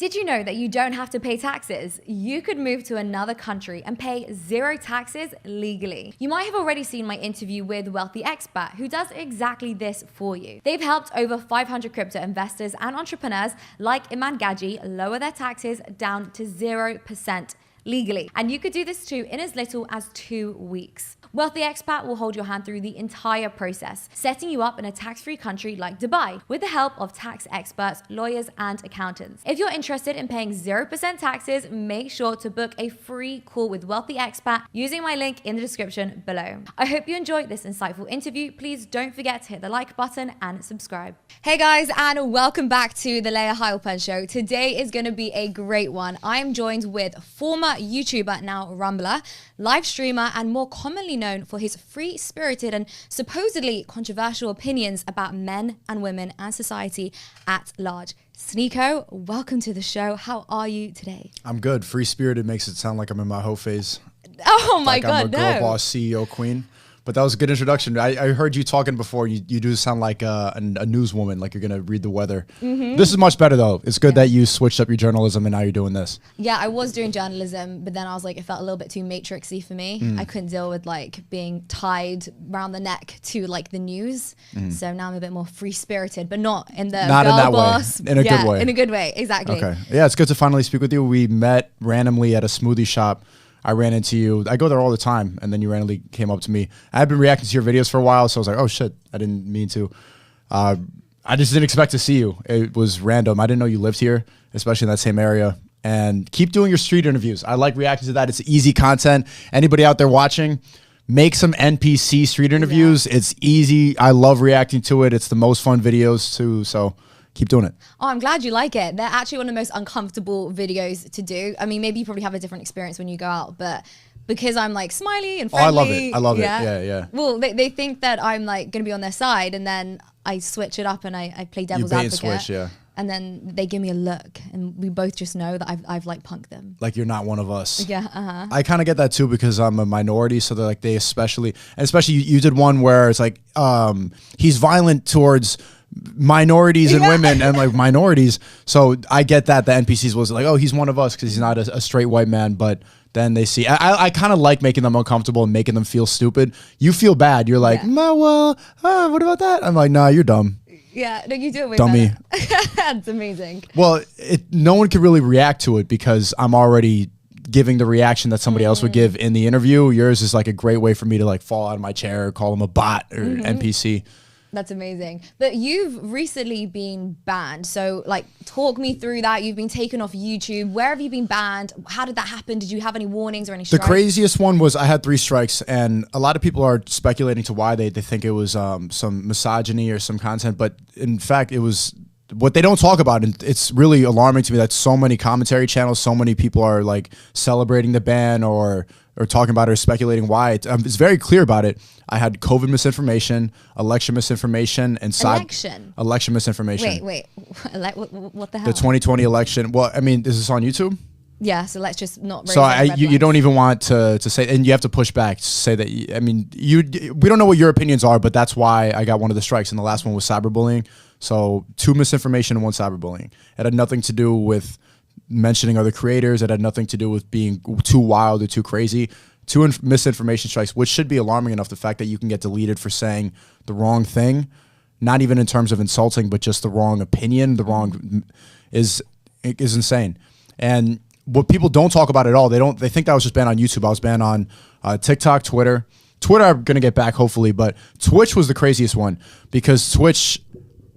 Did you know that you don't have to pay taxes? You could move to another country and pay zero taxes legally. You might have already seen my interview with Wealthy Expat, who does exactly this for you. They've helped over 500 crypto investors and entrepreneurs like Iman Gaji lower their taxes down to 0% legally. And you could do this too in as little as 2 weeks. Wealthy Expat will hold your hand through the entire process, setting you up in a tax-free country like Dubai with the help of tax experts, lawyers, and accountants. If you're interested in paying 0% taxes, make sure to book a free call with Wealthy Expat using my link in the description below. I hope you enjoyed this insightful interview. Please don't forget to hit the like button and subscribe. Hey guys, and welcome back to the Leia Heilpern Show. Today is going to be a great one. I'm joined with former YouTuber, now Rumbler, live streamer, and more commonly known for his free-spirited and supposedly controversial opinions about men and women and society at large. Sneako, welcome to the show. How are you today? I'm good. Free-spirited makes it sound like I'm in my hoe phase. Oh my like God, I'm a girl boss, CEO, queen. But that was a good introduction. I heard you talking before. You do sound like a newswoman, like you're going to read the weather. This is much better, though. It's good that you switched up your journalism and now you're doing this. Yeah, I was doing journalism, but then I was like, it felt a little bit too matrixy for me. I couldn't deal with like being tied around the neck to like the news. So now I'm a bit more free-spirited, but not in the Not girl in that boss. way. In a good way. In a good way, exactly. Okay. Yeah, it's good to finally speak with you. We met randomly at a smoothie shop. I ran into you. I go there all the time, and then you randomly came up to me. I had been reacting to your videos for a while, so I was like, oh shit, I didn't mean to. I just didn't expect to see you. It was random. I didn't know you lived here, especially in that same area. And keep doing your street interviews. I like reacting to that. It's easy content. Anybody out there watching, make some NPC street interviews. Yeah. It's easy. I love reacting to it. It's the most fun videos too, so keep doing it. Oh, I'm glad you like it. They're actually one of the most uncomfortable videos to do. I mean, maybe you probably have a different experience when you go out, but because I'm like smiley and friendly. Oh, I love it. I love it. Yeah. Well, they think that I'm like going to be on their side, and then I switch it up and I play devil's advocate. Switch, yeah. And then they give me a look, and we both just know that I've like punked them. Like you're not one of us. Yeah. I kind of get that too because I'm a minority, so they're like especially you did one where it's like he's violent towards minorities and women and like minorities. So I get that the NPCs was like, oh, he's one of us because he's not a straight white man, but then they see, I kind of like making them uncomfortable and making them feel stupid. You feel bad. You're like, what about that? I'm like, nah, you're dumb. Yeah, no, you do it way Dummy. better. That's amazing. Well, no one can really react to it because I'm already giving the reaction that somebody else would give in the interview. Yours is like a great way for me to like fall out of my chair, call him a bot or NPC. That's amazing. But you've recently been banned. So like talk me through that. You've been taken off YouTube. Where have you been banned? How did that happen? Did you have any warnings or any strikes? The craziest one was I had 3 strikes, and a lot of people are speculating to why they think it was some misogyny or some content. But in fact, it was what they don't talk about. And it's really alarming to me that so many commentary channels, so many people are like celebrating the ban or talking about it or speculating why. It's very clear about it. I had COVID misinformation, election misinformation, and election misinformation. Wait. What the hell? The 2020 election. Well, I mean, is this on YouTube? Yeah, so let's just not raise So you don't even want to say, and you have to push back to say that, I mean, we don't know what your opinions are, but that's why I got one of the strikes, and the last one was cyberbullying. So 2 misinformation and 1 cyberbullying. It had nothing to do with mentioning other creators. It had nothing to do with being too wild or too crazy. 2 misinformation strikes, which should be alarming enough. The fact that you can get deleted for saying the wrong thing, not even in terms of insulting, but just the wrong opinion, the wrong is insane. And what people don't talk about at all, they think that I was just banned on YouTube. I was banned on TikTok, Twitter. Twitter, I'm gonna get back hopefully, but Twitch was the craziest one because Twitch,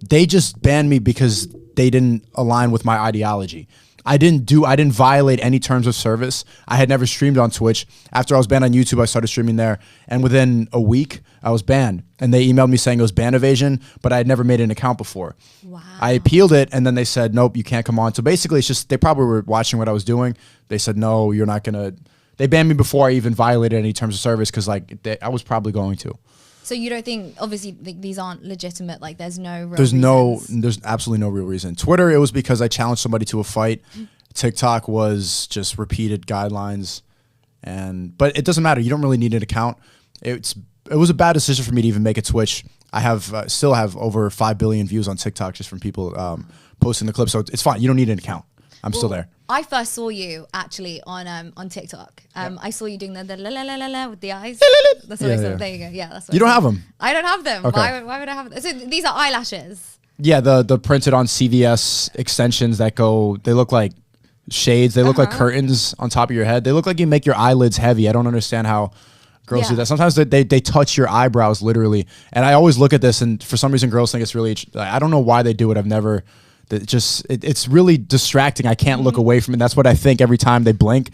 they just banned me because they didn't align with my ideology. I didn't violate any terms of service. I had never streamed on Twitch. After I was banned on YouTube, I started streaming there. And within a week, I was banned. And they emailed me saying it was ban evasion, but I had never made an account before. Wow. I appealed it, and then they said, nope, you can't come on. So basically, it's just, they probably were watching what I was doing. They said, no, you're not going to. They banned me before I even violated any terms of service because like I was probably going to. So you don't think, obviously, these aren't legitimate, like there's no real There's absolutely no real reason. Twitter, it was because I challenged somebody to a fight. TikTok was just repeated guidelines. But it doesn't matter. You don't really need an account. It was a bad decision for me to even make a Twitch. I have still have over 5 billion views on TikTok just from people posting the clips. So it's fine. You don't need an account. I'm still there. I first saw you actually on TikTok. I saw you doing the la la la la la with the eyes. That's what I saw. There you go. Yeah, that's what you don't have them. I don't have them. Okay. Why would I have them? So these are eyelashes. Yeah, the printed on CVS extensions that go. They look like shades. They look like curtains on top of your head. They look like you make your eyelids heavy. I don't understand how girls do that. Sometimes they touch your eyebrows literally. And I always look at this, and for some reason girls think it's really, I don't know why they do it. I've never, it's really distracting. I can't look away from it. That's what I think every time they blink.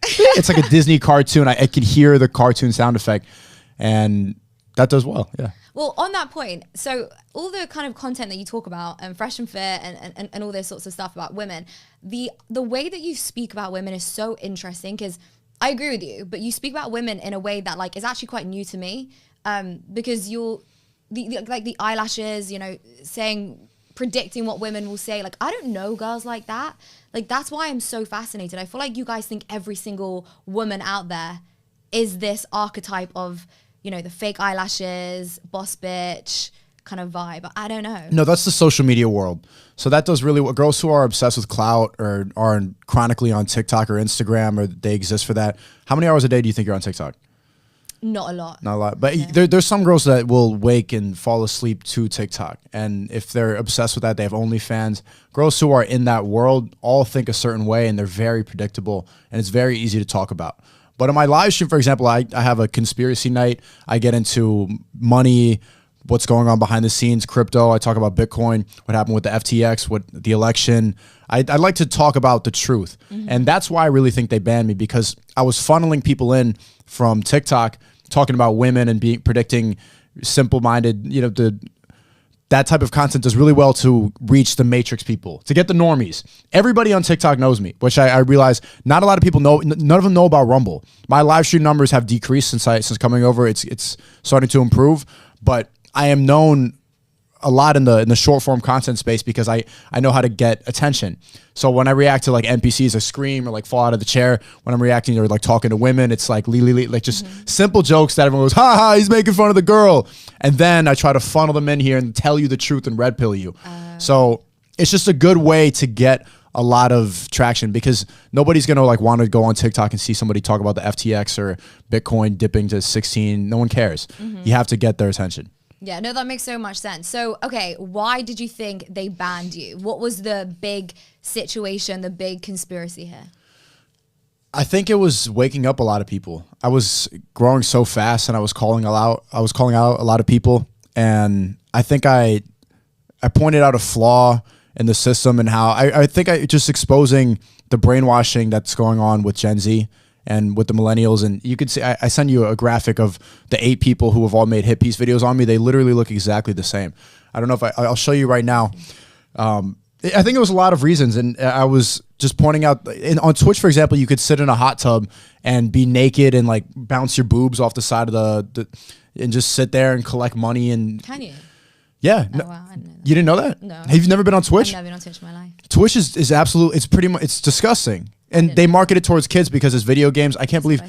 It's like a Disney cartoon. I can hear the cartoon sound effect, and that does well. Yeah. Well, on that point, so all the kind of content that you talk about and Fresh and Fit and all this sorts of stuff about women, the way that you speak about women is so interesting, because I agree with you, but you speak about women in a way that like is actually quite new to me, because the eyelashes, you know, predicting what women will say. Like, I don't know girls like that. Like, that's why I'm so fascinated. I feel like you guys think every single woman out there is this archetype of, you know, the fake eyelashes, boss bitch kind of vibe. I don't know. No, that's the social media world. So that does really what girls who are obsessed with clout or are chronically on TikTok or Instagram, or they exist for that. How many hours a day do you think you're on TikTok? Not a lot. Not a lot. But there's some girls that will wake and fall asleep to TikTok. And if they're obsessed with that, they have OnlyFans. Girls who are in that world all think a certain way, and they're very predictable, and it's very easy to talk about. But on my live stream, for example, I have a conspiracy night. I get into money, what's going on behind the scenes, crypto. I talk about Bitcoin, what happened with the FTX, what the election. I like to talk about the truth. And that's why I really think they banned me, because I was funneling people in from TikTok talking about women and predicting simple-minded, you know, that type of content does really well to reach the matrix people, to get the normies. Everybody on TikTok knows me, which I realize not a lot of people know. None of them know about Rumble. My live stream numbers have decreased since coming over. It's starting to improve, but I am known a lot in the short form content space because I know how to get attention. So when I react to like NPCs, I scream or like fall out of the chair. When I'm reacting or like talking to women, it's like like just simple jokes that everyone goes, ha ha, he's making fun of the girl. And then I try to funnel them in here and tell you the truth and red pill you. So it's just a good way to get a lot of traction, because nobody's going to like want to go on TikTok and see somebody talk about the FTX or Bitcoin dipping to 16. No one cares. You have to get their attention. Yeah, no, that makes so much sense. So, okay, why did you think they banned you? What was the big situation, the big conspiracy here? I think it was waking up a lot of people. I was growing so fast, and I was calling out a lot of people, and I think I pointed out a flaw in the system, and how I think I just exposing the brainwashing that's going on with Gen Z and with the millennials. And you could see, I send you a graphic of the 8 people who have all made hit piece videos on me. They literally look exactly the same. I don't know if I'll show you right now. I think it was a lot of reasons. And I was just pointing out on Twitch, for example, you could sit in a hot tub and be naked and like bounce your boobs off the side of and just sit there and collect money. And can you? Yeah. Oh, wow, I didn't know that. You didn't know that? No. Have you never been on Twitch? I've never been on Twitch in my life. Twitch is absolute. It's pretty much, it's disgusting. And they market it towards kids because it's video games. I can't believe.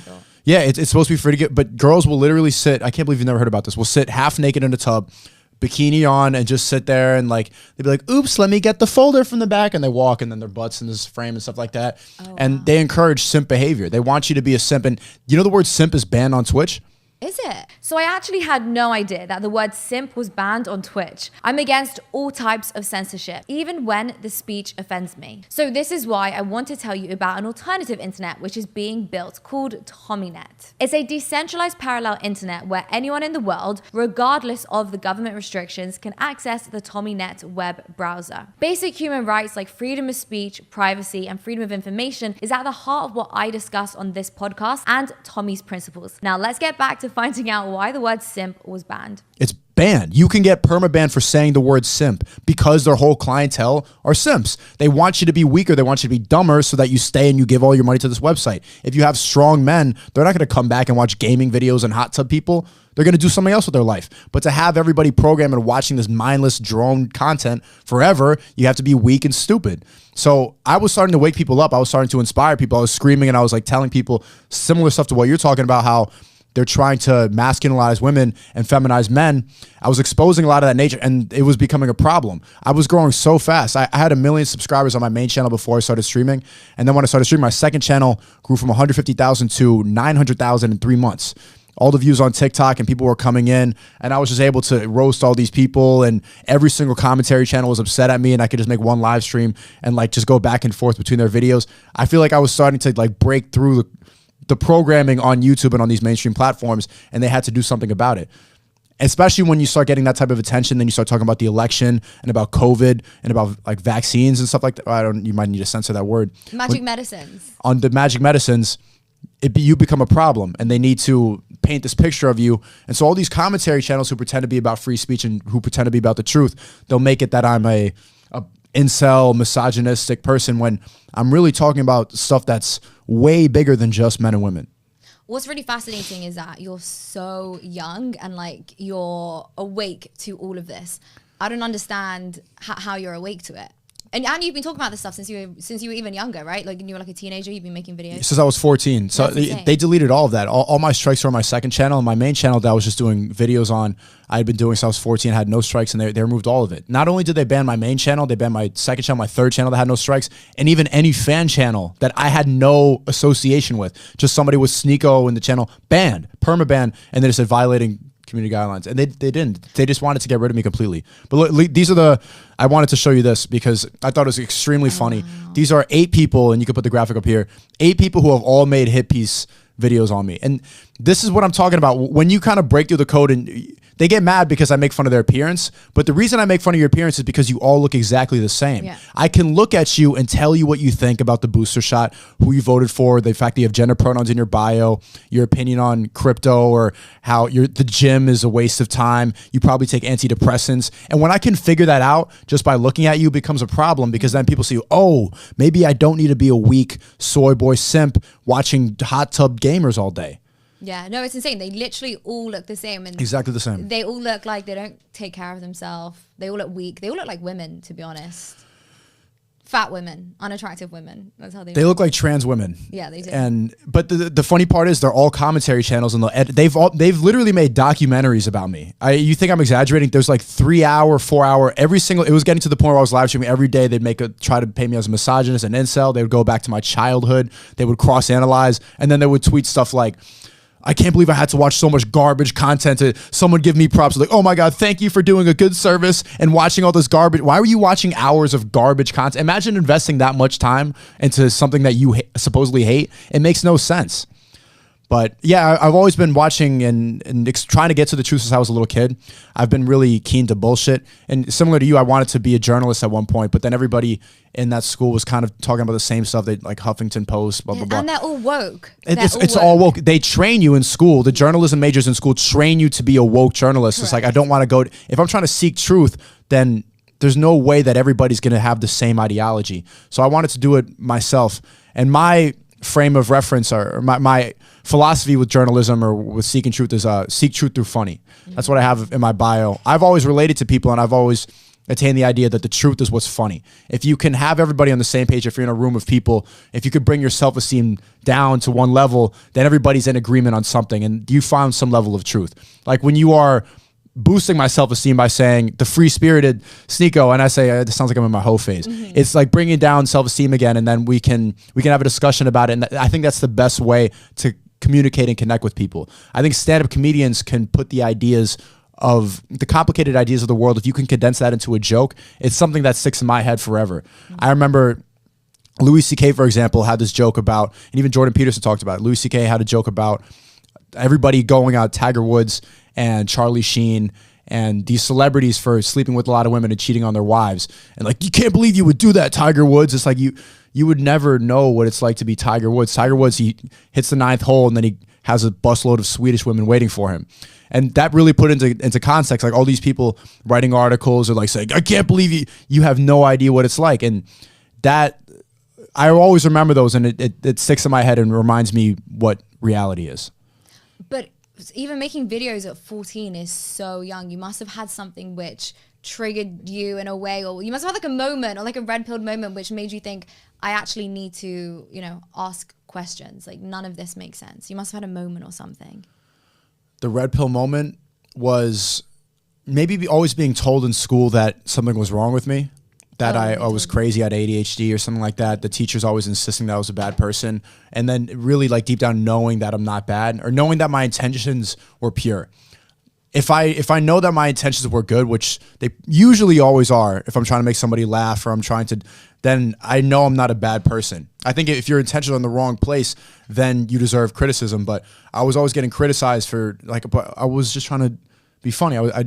Yeah, it's supposed to be free to get, but girls will literally sit. I can't believe you've never heard about this. Will sit half naked in a tub, bikini on, and just sit there and like they'd be like, "Oops, let me get the folder from the back," and they walk, and then their butts in this frame and stuff like that. And they encourage simp behavior. They want you to be a simp, and you know the word simp is banned on Twitch. Is it? So I actually had no idea that the word simp was banned on Twitch. I'm against all types of censorship, even when the speech offends me. So this is why I want to tell you about an alternative internet which is being built called TommyNet. It's a decentralized parallel internet where anyone in the world, regardless of the government restrictions, can access the TommyNet web browser. Basic human rights like freedom of speech, privacy, and freedom of information is at the heart of what I discuss on this podcast and Tommy's principles. Now let's get back to finding out why the word simp was banned. It's banned. You can get permabanned for saying the word simp because their whole clientele are simps. They want you to be weaker. They want you to be dumber so that you stay and you give all your money to this website. If you have strong men, they're not going to come back and watch gaming videos and hot tub people. They're going to do something else with their life. But to have everybody programmed and watching this mindless drone content forever, you have to be weak and stupid. So I was starting to wake people up. I was starting to inspire people. I was screaming and I was like telling people similar stuff to what you're talking about, how they're trying to masculinize women and feminize men. I was exposing a lot of that nature, and it was becoming a problem. I was growing so fast. I had 1 million subscribers on my main channel before I started streaming. And then when I started streaming, my second channel grew from 150,000 to 900,000 in 3 months. All the views on TikTok, and people were coming in, and I was just able to roast all these people, and every single commentary channel was upset at me, and I could just make one live stream and like just go back and forth between their videos. I feel like I was starting to like break through the programming on YouTube and on these mainstream platforms, and they had to do something about it. Especially when you start getting that type of attention, then you start talking about the election and about COVID and about like vaccines and stuff like that. You might need to censor that word. Magic medicines. On the magic medicines, you become a problem, and they need to paint this picture of you. And so all these commentary channels who pretend to be about free speech and who pretend to be about the truth, they'll make it that I'm a incel, misogynistic person, when I'm really talking about stuff that's way bigger than just men and women. What's really fascinating is that you're so young and like you're awake to all of this. I don't understand how you're awake to it. And you've been talking about this stuff since you were even younger, right? Like when you were like a teenager, you've been making videos. Since I was 14. So they deleted all of that. All my strikes were on my second channel. And my main channel that I was just doing videos on, I had been doing since I was 14, had no strikes, and they removed all of it. Not only did they ban my main channel, they banned my second channel, my third channel that had no strikes, and even any fan channel that I had no association with. Just somebody with Sneako in the channel, banned, permaban, and they just said violating community guidelines, and they didn't. They just wanted to get rid of me completely. But look, these are I wanted to show you this because I thought it was extremely funny. Wow. These are 8 people, and you can put the graphic up here. 8 people who have all made hit piece videos on me, and this is what I'm talking about. When you kind of break through the code, and they get mad because I make fun of their appearance, but the reason I make fun of your appearance is because you all look exactly the same. Yeah. I can look at you and tell you what you think about the booster shot, who you voted for, the fact that you have gender pronouns in your bio, your opinion on crypto, or how the gym is a waste of time. You probably take antidepressants. And when I can figure that out just by looking at you, it becomes a problem, because then people see, oh, maybe I don't need to be a weak soy boy simp watching hot tub gamers all day. Yeah, no, it's insane. They literally all look the same. And exactly the same. They all look like they don't take care of themselves. They all look weak. They all look like women, to be honest. Fat women, unattractive women. That's how they look like trans women. Yeah, they do. But the funny part is they're all commentary channels, and they've literally made documentaries about me. You think I'm exaggerating? There's like 3 hour, 4 hour, every single. It was getting to the point where I was live streaming every day. They'd try to paint me as a misogynist, an incel. They would go back to my childhood. They would cross analyze, and then they would tweet stuff like, I can't believe I had to watch so much garbage content to someone give me props. Like, oh my God, thank you for doing a good service and watching all this garbage. Why were you watching hours of garbage content? Imagine investing that much time into something that you supposedly hate. It makes no sense. But yeah, I've always been watching and trying to get to the truth since I was a little kid. I've been really keen to bullshit. And similar to you, I wanted to be a journalist at one point, but then everybody in that school was kind of talking about the same stuff. They like Huffington Post, blah, blah, blah. And they're all woke. It's all woke. They train you in school. The journalism majors in school train you to be a woke journalist. Correct. It's like, I don't want to go. If I'm trying to seek truth, then there's no way that everybody's going to have the same ideology. So I wanted to do it myself. And my frame of reference, or my philosophy with journalism or with seeking truth, is seek truth through funny. That's what I have in my bio. I've always related to people, and I've always attained the idea that the truth is what's funny. If you can have everybody on the same page, if you're in a room of people, if you could bring your self-esteem down to one level, then everybody's in agreement on something, and you found some level of truth. Like when you are boosting my self-esteem by saying the free-spirited Sneako, and I say, this sounds like I'm in my hoe phase. Mm-hmm. It's like bringing down self-esteem again, and then we can have a discussion about it. And I think that's the best way to communicate and connect with people. I think stand-up comedians can put the ideas of the complicated ideas of the world. If you can condense that into a joke, it's something that sticks in my head forever. Mm-hmm. I remember Louis C.K., for example, had this joke about, and even Jordan Peterson talked about it. Louis C.K. had a joke about everybody going out, Tiger Woods and Charlie Sheen and these celebrities for sleeping with a lot of women and cheating on their wives. And like, you can't believe you would do that, Tiger Woods. It's like you would never know what it's like to be Tiger Woods. Tiger Woods, he hits the 9th hole and then he has a busload of Swedish women waiting for him. And that really put into context, like all these people writing articles are like saying, I can't believe you have no idea what it's like. And that, I always remember those, and it sticks in my head and reminds me what reality is. But even making videos at 14 is so young. You must have had something which triggered you in a way, or you must have had like a moment or like a red-pilled moment which made you think, I actually need to, ask questions. Like, none of this makes sense. You must have had a moment or something. The red pill moment was maybe always being told in school that something was wrong with me, that I was crazy, I had ADHD or something like that. The teachers always insisting that I was a bad person. And then really like deep down knowing that I'm not bad, or knowing that my intentions were pure. If I know that my intentions were good, which they usually always are, if I'm trying to make somebody laugh or I'm trying to, then I know I'm not a bad person. I think if your intentions are in the wrong place, then you deserve criticism. But I was always getting criticized for like, I was just trying to be funny. I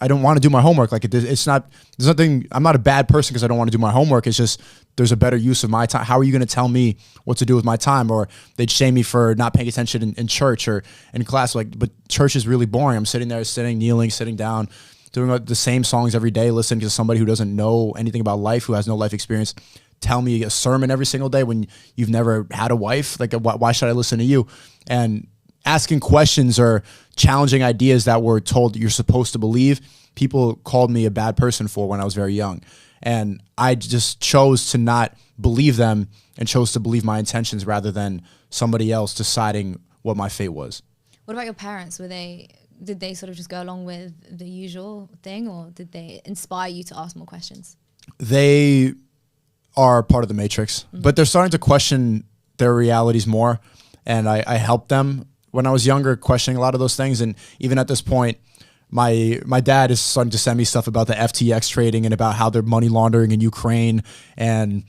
don't want to do my homework. Like there's nothing, I'm not a bad person because I don't want to do my homework. It's just, there's a better use of my time. How are you going to tell me what to do with my time? Or they'd shame me for not paying attention in church or in class. Like, but church is really boring. I'm sitting there, kneeling, sitting down, doing the same songs every day, listening to somebody who doesn't know anything about life, who has no life experience, tell me a sermon every single day when you've never had a wife. Like, why should I listen to you? And asking questions or challenging ideas that were told that you're supposed to believe, people called me a bad person for when I was very young. And I just chose to not believe them and chose to believe my intentions rather than somebody else deciding what my fate was. What about your parents? Did they sort of just go along with the usual thing, or did they inspire you to ask more questions? They are part of the matrix, but they're starting to question their realities more. And I helped them when I was younger, questioning a lot of those things. And even at this point, my dad is starting to send me stuff about the FTX trading and about how they're money laundering in Ukraine and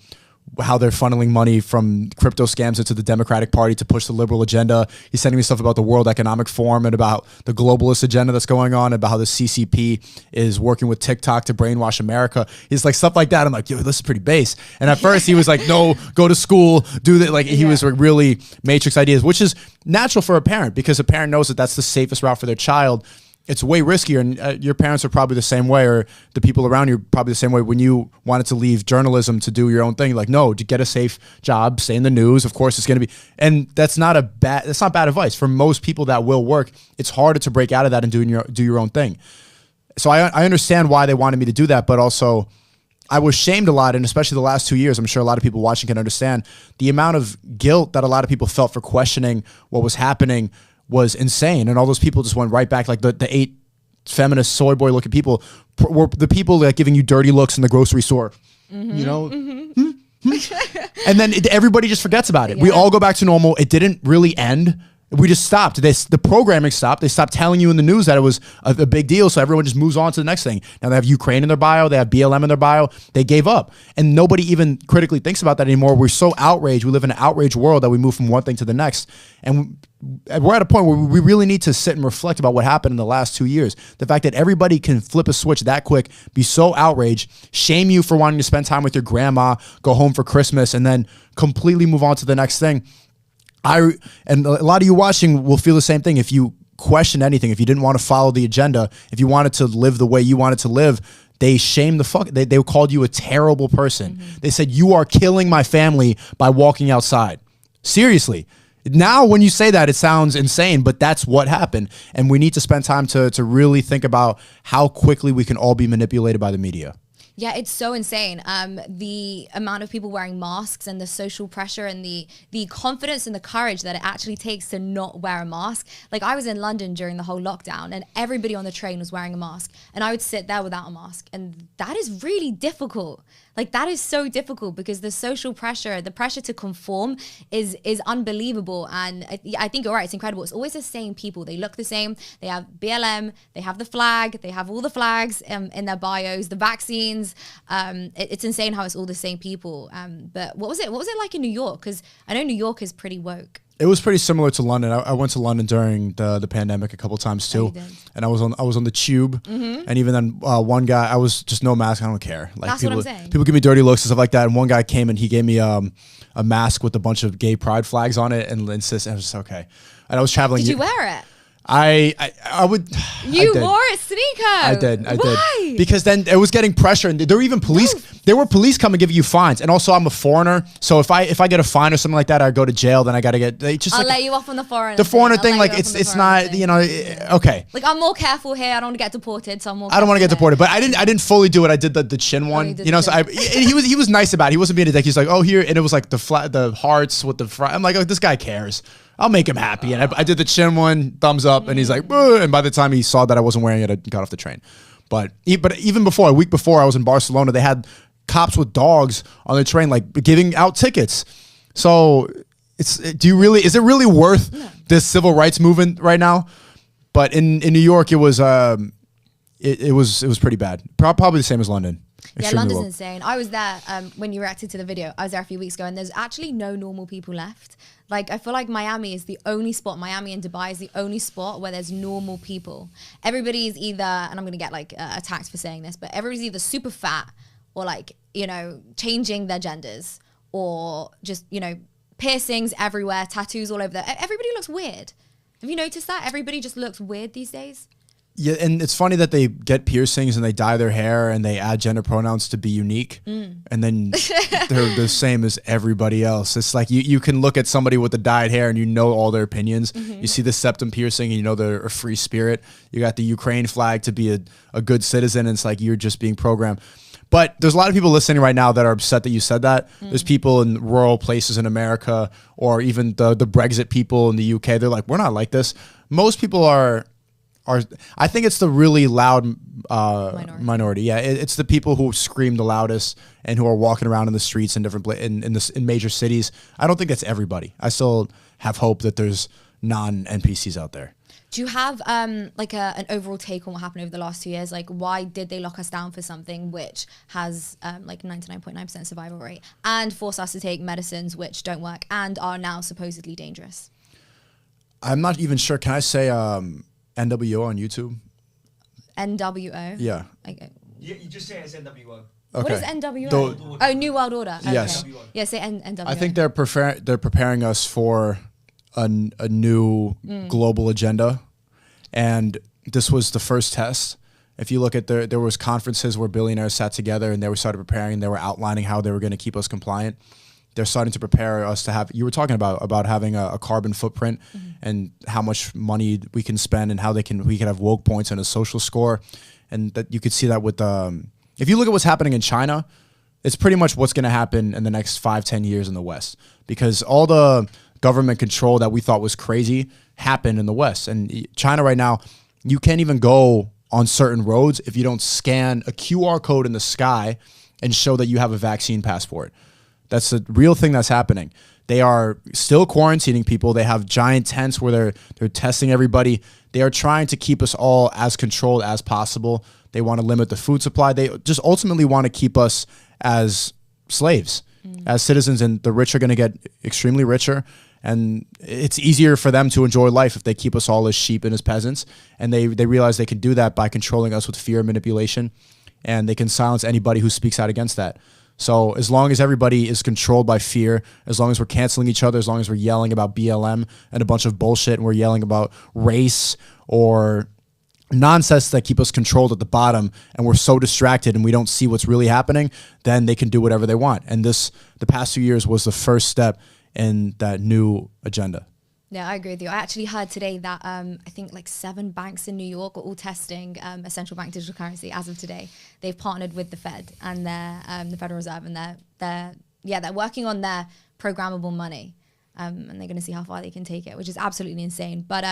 how they're funneling money from crypto scams into the Democratic Party to push the liberal agenda. He's sending me stuff about the World Economic Forum and about the globalist agenda that's going on, about how the CCP is working with TikTok to brainwash America. He's like, stuff like that. I'm like, yo, this is pretty base. And at first he was like, no, go to school, do that. Like he was like really matrix ideas, which is natural for a parent because a parent knows that that's the safest route for their child. It's way riskier, and your parents are probably the same way, or the people around you are probably the same way. When you wanted to leave journalism to do your own thing, like, no, to get a safe job, stay in the news. Of course, it's going to be, and that's not bad advice for most people that will work. It's harder to break out of that and do your own thing. So I understand why they wanted me to do that, but also I was shamed a lot, and especially the last 2 years, I'm sure a lot of people watching can understand the amount of guilt that a lot of people felt for questioning what was happening was insane. And all those people just went right back, like the 8 feminist soy boy looking people were the people like giving you dirty looks in the grocery store, you know? And then everybody just forgets about it. We all go back to normal. It didn't really end. We just stopped. The programming stopped. They stopped telling you in the news that it was a big deal. So everyone just moves on to the next thing. Now they have Ukraine in their bio. They have BLM in their bio. They gave up. And nobody even critically thinks about that anymore. We're so outraged. We live in an outraged world that we move from one thing to the next. And we're at a point where we really need to sit and reflect about what happened in the last 2 years. The fact that everybody can flip a switch that quick, be so outraged, shame you for wanting to spend time with your grandma, go home for Christmas, and then completely move on to the next thing. And a lot of you watching will feel the same thing. If you questioned anything, if you didn't want to follow the agenda, if you wanted to live the way you wanted to live, they shamed the fuck. They called you a terrible person. They said, you are killing my family by walking outside. Seriously. Now, when you say that, it sounds insane, but that's what happened. And we need to spend time to really think about how quickly we can all be manipulated by the media. Yeah, it's so insane. The amount of people wearing masks and the social pressure and the confidence and the courage that it actually takes to not wear a mask. Like I was in London during the whole lockdown and everybody on the train was wearing a mask and I would sit there without a mask. And that is really difficult. Like that is so difficult because the social pressure, the pressure to conform is unbelievable. And I think you're right, it's incredible. It's always the same people. They look the same. They have BLM, they have the flag, they have all the flags in their bios, the vaccines. It's insane how it's all the same people. But what was it like in New York? Because I know New York is pretty woke. It was pretty similar to London. I went to London during the pandemic a couple times too, and I was on the tube, and even then one guy, I was just no mask. I don't care. Like that's people, what I'm saying. People give me dirty looks and stuff like that. And one guy came and he gave me a mask with a bunch of gay pride flags on it and insist. And I was just okay. And I was traveling. Did you wear it? I would. You wore it, Sneako. I did. Why? Because then it was getting pressure, and there were even police. No. There were police coming giving you fines, and also I'm a foreigner, so if I get a fine or something like that, I go to jail. Then I gotta get. I'll let you off on the foreigner. The foreigner thing, like it's not thing. Okay. Like I'm more careful here. I don't want to get deported, so I'm more. I don't want to get deported, but I didn't fully do it. I did the chin one, So he was nice about it. He wasn't being a dick. He's like, oh here, and it was like the hearts with the I'm like, oh, this guy cares. I'll make him happy. And I did the chin one, thumbs up, and he's like, "Boo." And by the time he saw that I wasn't wearing it, I got off the train. But even before, a week before, I was in Barcelona. They had cops with dogs on the train, like giving out tickets. So is it really worth this civil rights movement right now? But in New York, it was pretty bad. Probably the same as London. Yeah, Extremely London's low. insane. I was there when you reacted to the video. I was there a few weeks ago, and there's actually no normal people left. Like, I feel like Miami is the only spot, Miami and Dubai is the only spot where there's normal people. Everybody's either, and I'm going to get like attacked for saying this, but everybody's either super fat or like, you know, changing their genders or just, you know, piercings everywhere, tattoos all over there. Everybody looks weird. Have you noticed that? Everybody just looks weird these days. Yeah, and it's funny that they get piercings and they dye their hair and they add gender pronouns to be unique, and then they're the same as everybody else. It's like you can look at somebody with the dyed hair and you know all their opinions. You see the septum piercing and you know they're a free spirit. You got the Ukraine flag to be a good citizen, and it's like you're just being programmed. But there's a lot of people listening right now that are upset that you said that. There's people in rural places in America, or even the Brexit people in the UK. They're like, we're not like this. Most people are. I think it's the really loud minority. Yeah, it's the people who scream the loudest and who are walking around in the streets in different in major cities. I don't think that's everybody. I still have hope that there's non-NPCs out there. Do you have like an overall take on what happened over the last 2 years? Like, why did they lock us down for something which has like 99.9% survival rate and force us to take medicines which don't work and are now supposedly dangerous? I'm not even sure. Can I say NWO on YouTube? NWO? Yeah. Okay. You just say it as NWO. What is NWO? Oh, New World Order. Okay. Yes. Yeah, say NWO. I think they're preparing us for a new global agenda, and this was the first test. If you look at there was conferences where billionaires sat together and they started preparing. They were outlining how they were going to keep us compliant. They're starting to prepare us to have. You were talking about having a carbon footprint and how much money we can spend and how we can have woke points and a social score, and that you could see that with if you look at what's happening in China, it's pretty much what's going to happen in the next 5-10 years in the West, because all the government control that we thought was crazy happened in the West. And China right now, you can't even go on certain roads if you don't scan a QR code in the sky and show that you have a vaccine passport. That's a real thing that's happening. They are still quarantining people. They have giant tents where they're testing everybody. They are trying to keep us all as controlled as possible. They want to limit the food supply. They just ultimately want to keep us as slaves, as citizens, and the rich are going to get extremely richer. And it's easier for them to enjoy life if they keep us all as sheep and as peasants. And they realize they can do that by controlling us with fear and manipulation. And they can silence anybody who speaks out against that. So as long as everybody is controlled by fear, as long as we're canceling each other, as long as we're yelling about BLM and a bunch of bullshit, and we're yelling about race or nonsense that keep us controlled at the bottom, and we're so distracted and we don't see what's really happening, then they can do whatever they want. And the past 2 years was the first step in that new agenda. Yeah, I agree with you. I actually heard today that I think like 7 banks in New York are all testing a central bank digital currency as of today. They've partnered with the Fed and the Federal Reserve, and they're working on their programmable money, and they're going to see how far they can take it, which is absolutely insane. But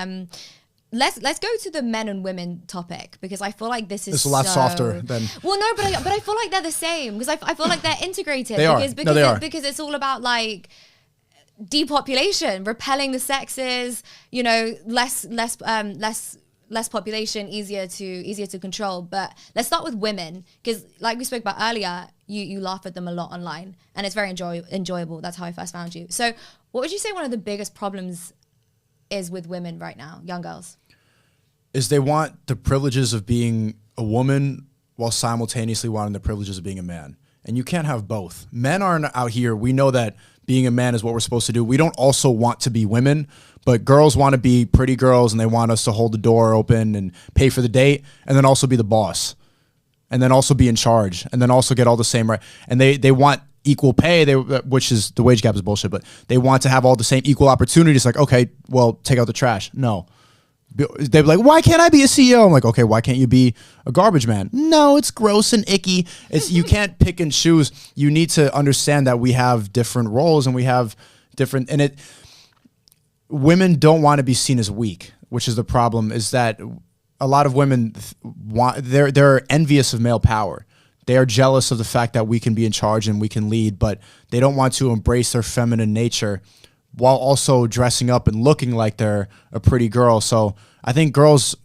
let's go to the men and women topic, because I feel like this is a lot softer than. Well, no, but I feel like they're the same, because I feel like they're integrated. They are. Because No, they are. Because it's all about like depopulation, repelling the sexes, you know, less population, easier to control. But let's start with women, because like we spoke about earlier, you laugh at them a lot online, and it's very enjoyable. That's how I first found you. So what would you say one of the biggest problems is with women right now, young girls? Is they want the privileges of being a woman while simultaneously wanting the privileges of being a man. And you can't have both. Men aren't out here. We know that being a man is what we're supposed to do. We don't also want to be women, but girls want to be pretty girls, and they want us to hold the door open and pay for the date, and then also be the boss, and then also be in charge, and then also get all the same right. And they want equal pay, which is the wage gap is bullshit, but they want to have all the same equal opportunities. Like, okay, well, take out the trash. No. They'd be like, why can't I be a CEO? I'm like, okay, why can't you be a garbage man? No, it's gross and icky. You can't pick and choose. You need to understand that we have different roles and we have different, and women don't want to be seen as weak, which is the problem. Is that a lot of women they're envious of male power. They are jealous of the fact that we can be in charge and we can lead, but they don't want to embrace their feminine nature while also dressing up and looking like they're a pretty girl. So I think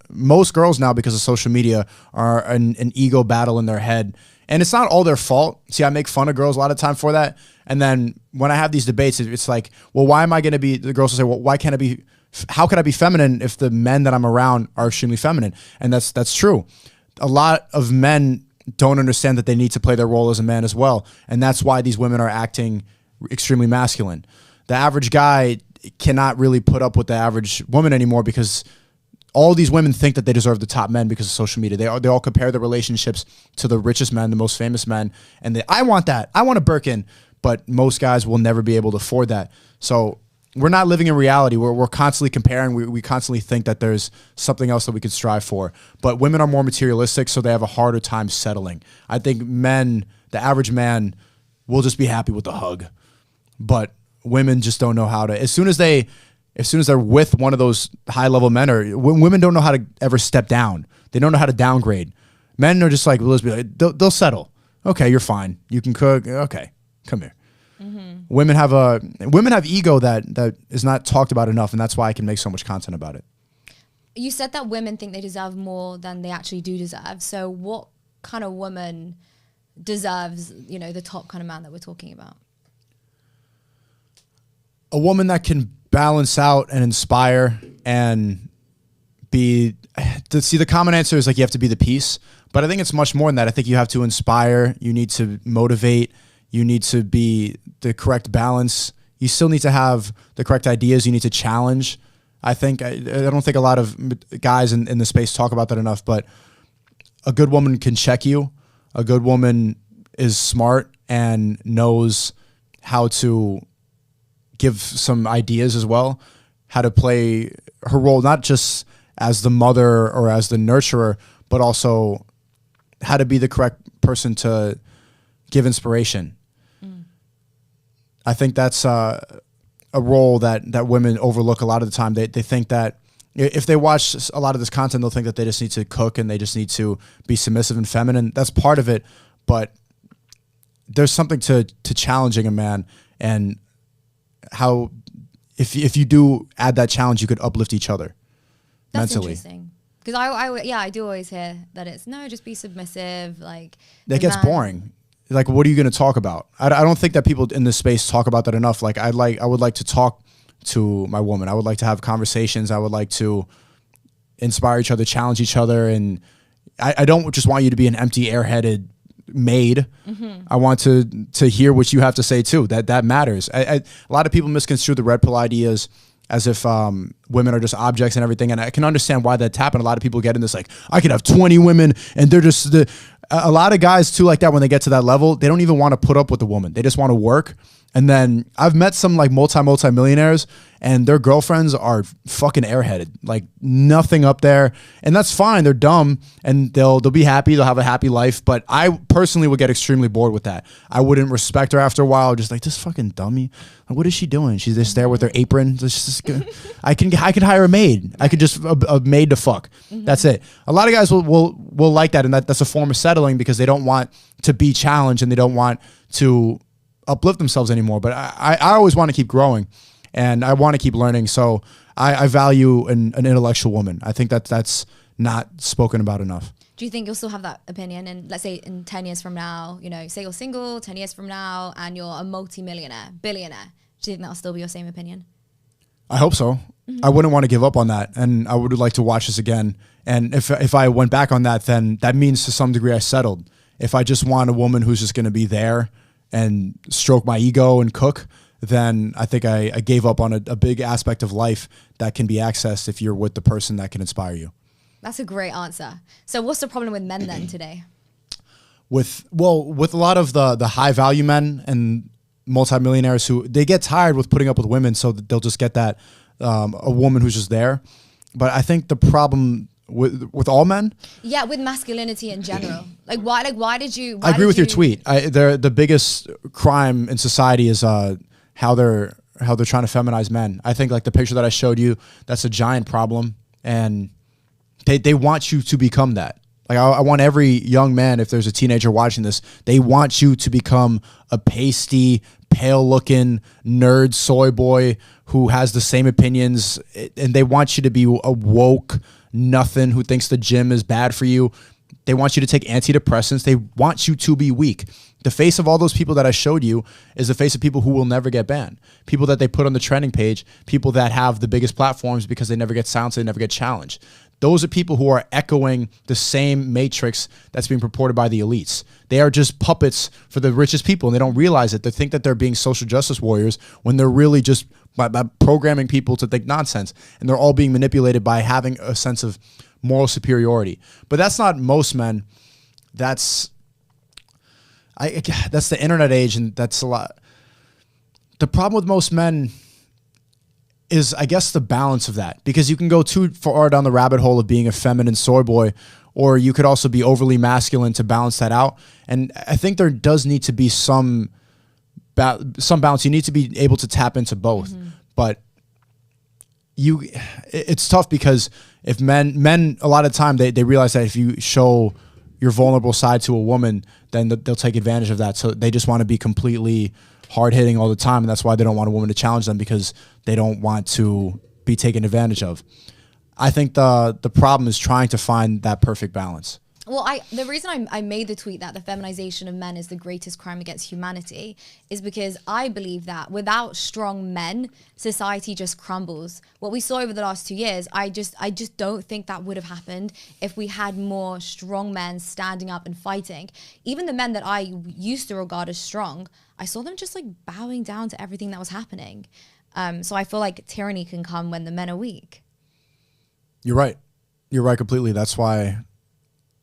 most girls now, because of social media, are an ego battle in their head. And it's not all their fault. See, I make fun of girls a lot of time for that. And then when I have these debates, it's like, well, why am I going to be, the girls will say, well, why can't I be, how can I be feminine if the men that I'm around are extremely feminine? And that's true. A lot of men don't understand that they need to play their role as a man as well. And that's why these women are acting extremely masculine. The average guy cannot really put up with the average woman anymore, because all these women think that they deserve the top men because of social media. They all compare their relationships to the richest men, the most famous men. And I want that. I want a Birkin. But most guys will never be able to afford that. So we're not living in reality. We're constantly comparing. We constantly think that there's something else that we could strive for. But women are more materialistic, so they have a harder time settling. I think men, the average man, will just be happy with a hug. But women just don't know how to. As soon as they're with one of those high-level men, or women don't know how to ever step down. They don't know how to downgrade. Men are just like, well, let's be like, they'll settle. Okay, you're fine. You can cook. Okay, come here. Mm-hmm. Women have ego that is not talked about enough, and that's why I can make so much content about it. You said that women think they deserve more than they actually do deserve. So what kind of woman deserves, the top kind of man that we're talking about? A woman that can balance out and inspire and see, the common answer is like you have to be the peace, but I think it's much more than that. I think you have to inspire, you need to motivate, you need to be the correct balance. You still need to have the correct ideas. You need to challenge. I don't think a lot of guys in the space talk about that enough, but a good woman can check you. A good woman is smart and knows how to give some ideas as well, how to play her role, not just as the mother or as the nurturer, but also how to be the correct person to give inspiration. I think that's a role that women overlook a lot of the time. They think that if they watch a lot of this content, they'll think that they just need to cook and they just need to be submissive and feminine. That's part of it, but there's something to challenging a man, and how if you do add that challenge, you could uplift each other mentally. That's interesting. Because I do always hear that it's just be submissive. Like that gets boring. Like, what are you going to talk about? I don't think that people in this space talk about that enough. Like, I would like to talk to my woman. I would like to have conversations. I would like to inspire each other, challenge each other. And I don't just want you to be an empty, airheaded maid. Mm-hmm. I want to hear what you have to say too. That matters. A lot of people misconstrue the red pill ideas as if women are just objects and everything. And I can understand why that's happened. A lot of people get in this like, I could have 20 women and they're just a lot of guys too like that. When they get to that level, they don't even want to put up with the woman. They just want to work. And then I've met some like multi-millionaires, and their girlfriends are fucking airheaded, like nothing up there. And that's fine. They're dumb and they'll be happy. They'll have a happy life. But I personally would get extremely bored with that. I wouldn't respect her after a while. Just like, this fucking dummy. Like, what is she doing? She's just there with her apron. I could hire a maid. I could just a maid to fuck. Mm-hmm. That's it. A lot of guys will like that. And that's a form of settling because they don't want to be challenged and they don't want to uplift themselves anymore. But I always want to keep growing and I want to keep learning. So I value an intellectual woman. I think that's not spoken about enough. Do you think you'll still have that opinion? And let's say in 10 years from now, say you're single 10 years from now and you're a multi-millionaire, billionaire. Do you think that'll still be your same opinion? I hope so. Mm-hmm. I wouldn't want to give up on that. And I would like to watch this again. And if I went back on that, then that means to some degree I settled. If I just want a woman who's just going to be there and stroke my ego and cook, then I think I gave up on a big aspect of life that can be accessed if you're with the person that can inspire you. That's a great answer. So what's the problem with men then today? With a lot of the high value men and multimillionaires who they get tired with putting up with women, so they'll just get that a woman who's just there. But I think the problem with all men, with masculinity in general, why did you? I agree with your tweet. The biggest crime in society is how they're they're trying to feminize men. I think like the picture that I showed you, that's a giant problem, and they want you to become that. Like I want every young man, if there's a teenager watching this, they want you to become a pasty, pale-looking nerd soy boy who has the same opinions, and they want you to be a woke nothing who thinks the gym is bad for you. They want you to take antidepressants. They want you to be weak. The face of all those people that I showed you is the face of people who will never get banned. People that they put on the trending page, people that have the biggest platforms because they never get silenced, they never get challenged. Those are people who are echoing the same matrix that's being purported by the elites. They are just puppets for the richest people, and they don't realize it. They think that they're being social justice warriors when they're really just by programming people to think nonsense. And they're all being manipulated by having a sense of moral superiority. But that's not most men. That's the internet age, and that's a lot. The problem with most men is, I guess, the balance of that, because you can go too far down the rabbit hole of being a feminine soy boy, or you could also be overly masculine to balance that out. And I think there does need to be some balance. You need to be able to tap into both. But it's tough, because if men a lot of time they realize that if you show your vulnerable side to a woman, then they'll take advantage of that. So they just want to be completely hard-hitting all the time, and that's why they don't want a woman to challenge them, because they don't want to be taken advantage of. I think the problem is trying to find that perfect balance. Well, the reason I made the tweet that the feminization of men is the greatest crime against humanity is because I believe that without strong men, society just crumbles. What we saw over the last 2 years, I just don't think that would have happened if we had more strong men standing up and fighting. Even the men that I used to regard as strong, I saw them just like bowing down to everything that was happening. So I feel like tyranny can come when the men are weak. You're right. You're right completely. That's why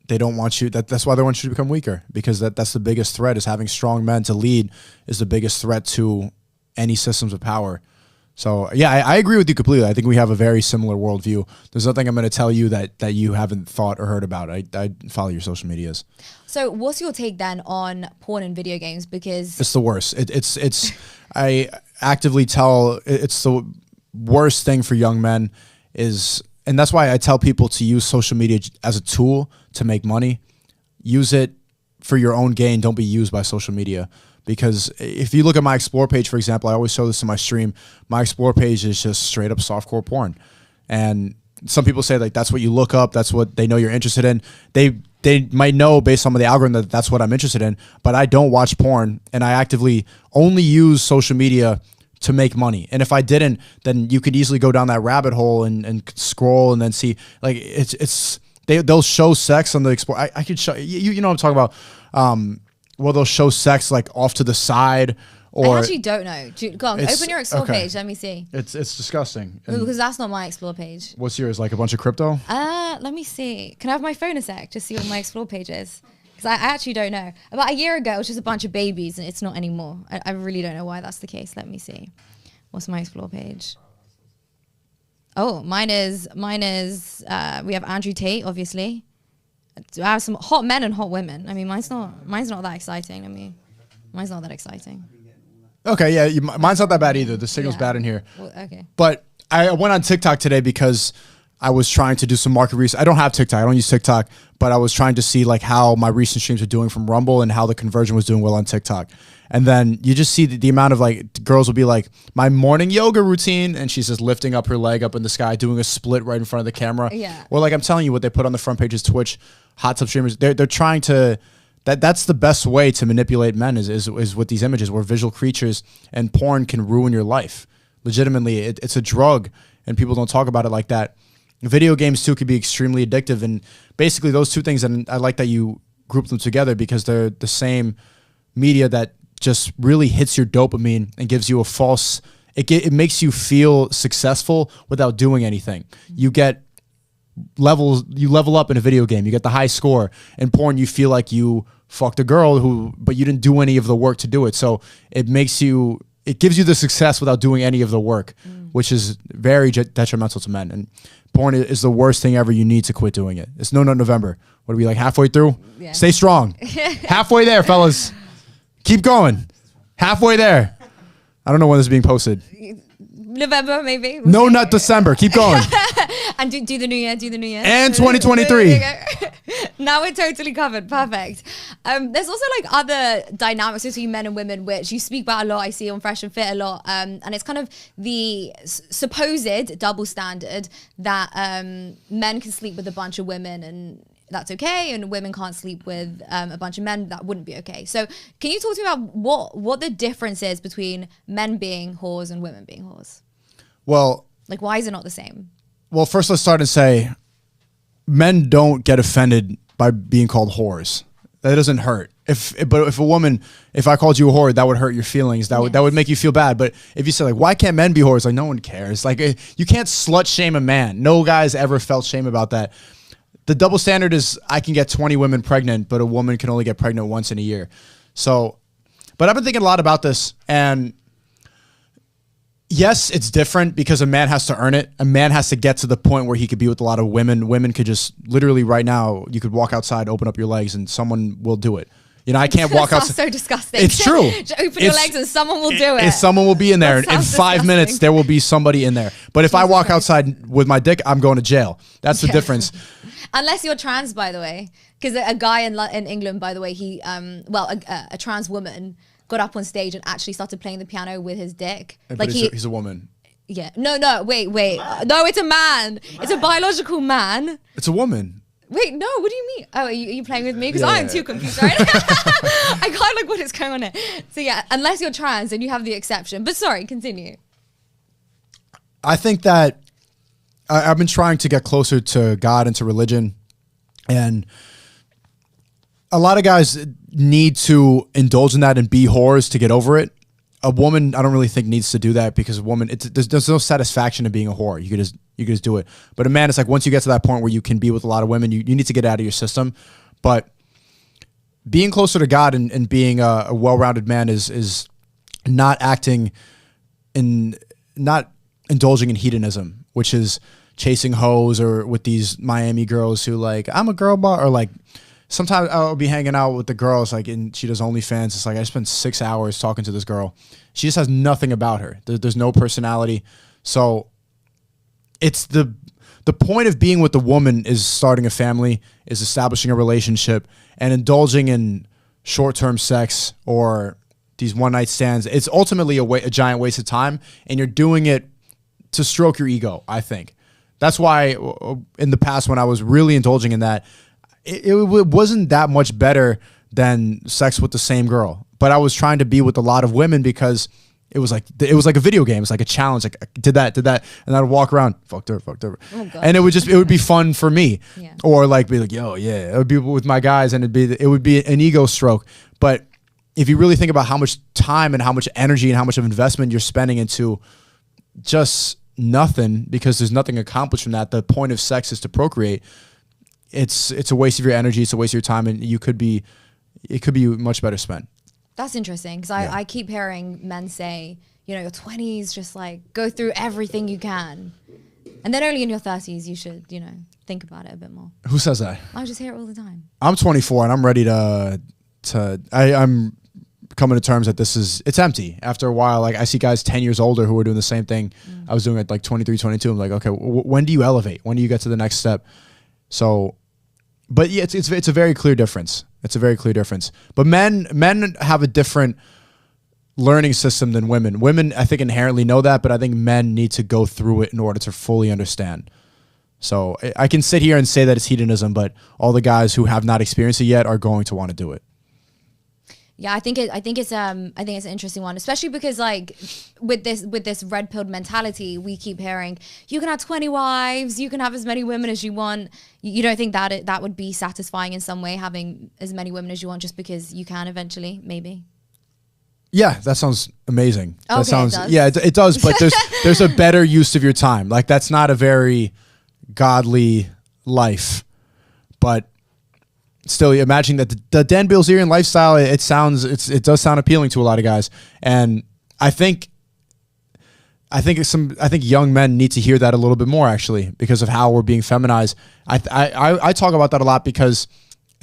they don't want you. That's why they want you to become weaker, because that's the biggest threat, is having strong men to lead is the biggest threat to any systems of power. So yeah, I agree with you completely. I think we have a very similar worldview. There's nothing I'm going to tell you that you haven't thought or heard about. I follow your social medias. So what's your take then on porn and video games? Because it's the worst. It's I actively tell it's the worst thing for young men is. And that's why I tell people to use social media as a tool to make money. Use it for your own gain. Don't be used by social media. Because if you look at my Explore page, for example, I always show this in my stream. My Explore page is just straight up softcore porn. And some people say like that's what you look up. That's what they know you're interested in. They might know based on the algorithm that that's what I'm interested in. But I don't watch porn, and I actively only use social media to make money. And if I didn't, then you could easily go down that rabbit hole and scroll and then see like they'll show sex on the Explore. I could show you know what I'm talking about. Well, they'll show sex like off to the side, or I actually don't know. Go on, open your Explore page. Let me see. It's disgusting. Because that's not my Explore page. What's yours? Like a bunch of crypto? Let me see. Can I have my phone a sec? Just see what my Explore page is. I actually don't know. About a year ago, it was just a bunch of babies, and it's not anymore. I really don't know why that's the case. Let me see. What's my Explore page? Oh, mine is. We have Andrew Tate, obviously. I have some hot men and hot women. I mean, mine's not that exciting. I mean, mine's not that exciting. Okay, yeah, mine's not that bad either. The signal's bad in here. Well, okay. But I went on TikTok today because I was trying to do some market research. I don't have TikTok. I don't use TikTok, but I was trying to see like how my recent streams are doing from Rumble and how the conversion was doing well on TikTok. And then you just see the amount of like girls will be like, my morning yoga routine, and she's just lifting up her leg up in the sky, doing a split right in front of the camera. Yeah. Or like I'm telling you, what they put on the front page is Twitch, hot tub streamers. They're trying to. That's the best way to manipulate men is with these images. We're visual creatures, and porn can ruin your life. Legitimately, it's a drug, and people don't talk about it like that. Video games too could be extremely addictive, and basically those two things. And I like that you group them together because they're the same media that just really hits your dopamine and gives you a false. It makes you feel successful without doing anything. You get levels. You level up in a video game. You get the high score. In porn, you feel like you fucked a girl but you didn't do any of the work to do it. So it makes you. It gives you the success without doing any of the work, which is very detrimental to men. And porn is the worst thing ever. You need to quit doing it. It's No Nut November. What are we, like halfway through? Yeah. Stay strong. Halfway there, fellas. Keep going. Halfway there. I don't know when this is being posted. November, maybe. No, not December. Keep going. And do the new year, do the new year. And 2023. Now we're totally covered. Perfect. There's also like other dynamics between men and women, which you speak about a lot. I see on Fresh and Fit a lot. And it's kind of the supposed double standard that men can sleep with a bunch of women and that's okay, and women can't sleep with a bunch of men. That wouldn't be okay. So can you talk to me about what the difference is between men being whores and women being whores? Well, like, why is it not the same? Well, first let's start and say men don't get offended by being called whores. That doesn't hurt. But if a woman, if I called you a whore, that would hurt your feelings. That would make you feel bad. But if you say like, why can't men be whores? Like, no one cares. Like, you can't slut shame a man. No guy's ever felt shame about that. The double standard is I can get 20 women pregnant, but a woman can only get pregnant once in a year. So, but I've been thinking a lot about this, and yes, it's different because a man has to earn it. A man has to get to the point where he could be with a lot of women. Women could just literally right now, you could walk outside, open up your legs, and someone will do it. You know, I can't walk outside. That's so disgusting. It's true. Just open your legs and someone will do it. Someone will be in there. In sounds 5 minutes, disgusting. there will be somebody in there. But if I walk outside with my dick, I'm going to jail. That's the difference. Unless you're trans, by the way. Because a guy in England, by the way, he, a trans woman got up on stage and actually started playing the piano with his dick. But Like he's a woman. Yeah. No, wait. No, it's a man. It's a biological man. It's a woman. Wait, no, what do you mean? Oh, are you playing with me? Because Yeah. I am too confused, right? I can't like what is going on here. So yeah, unless you're trans, then you have the exception. But sorry, continue. I think that I've been trying to get closer to God and to religion. And a lot of guys need to indulge in that and be whores to get over it. A woman, I don't really think needs to do that because a woman, there's no satisfaction in being a whore. You could just do it. But a man, it's like once you get to that point where you can be with a lot of women, you need to get it out of your system. But being closer to God and being a well-rounded man is not indulging in hedonism, which is chasing hoes or with these Miami girls who like, I'm a girl bar, or like sometimes I'll be hanging out with the girls, like, and she does OnlyFans. It's like I spent 6 hours talking to this girl. She just has nothing about her. There's no personality. So it's the point of being with a woman is starting a family, is establishing a relationship, and indulging in short-term sex or these one-night stands. It's ultimately a giant waste of time, and you're doing it to stroke your ego, I think. That's why in the past when I was really indulging in that, it wasn't that much better than sex with the same girl. But I was trying to be with a lot of women because it was like a video game. It's like a challenge. Like I did that, and I'd walk around, fucked her. Oh, God. And it would be fun for me. Yeah. Or like be like, yo, yeah. It would be with my guys, and it would be an ego stroke. But if you really think about how much time and how much energy and how much of investment you're spending into just nothing, because there's nothing accomplished from that. The point of sex is to procreate. It's a waste of your energy. It's a waste of your time, and it could be much better spent. That's interesting because I keep hearing men say, you know, your 20s, just like go through everything you can. And then only in your 30s, you should, you know, think about it a bit more. Who says that? I just hear it all the time. I'm 24 and I'm ready I'm coming to terms that it's empty. After a while, like I see guys 10 years older who are doing the same thing I was doing at like 23, 22. I'm like, okay, when do you elevate? When do you get to the next step? So, but yeah, it's a very clear difference. It's a very clear difference. But men have a different learning system than women. Women, I think, inherently know that, but I think men need to go through it in order to fully understand. So I can sit here and say that it's hedonism, but all the guys who have not experienced it yet are going to want to do it. Yeah, I think it's an interesting one, especially because like with this red pilled mentality, we keep hearing you can have 20 wives, you can have as many women as you want. You don't think that that would be satisfying in some way, having as many women as you want just because you can eventually, maybe? Yeah, that sounds amazing. Okay, That sounds it does. yeah, it does. But there's a better use of your time. Like that's not a very godly life, but still, imagine that the Dan Bilzerian lifestyle. It does sound appealing to a lot of guys, and I think young men need to hear that a little bit more actually because of how we're being feminized. I talk about that a lot because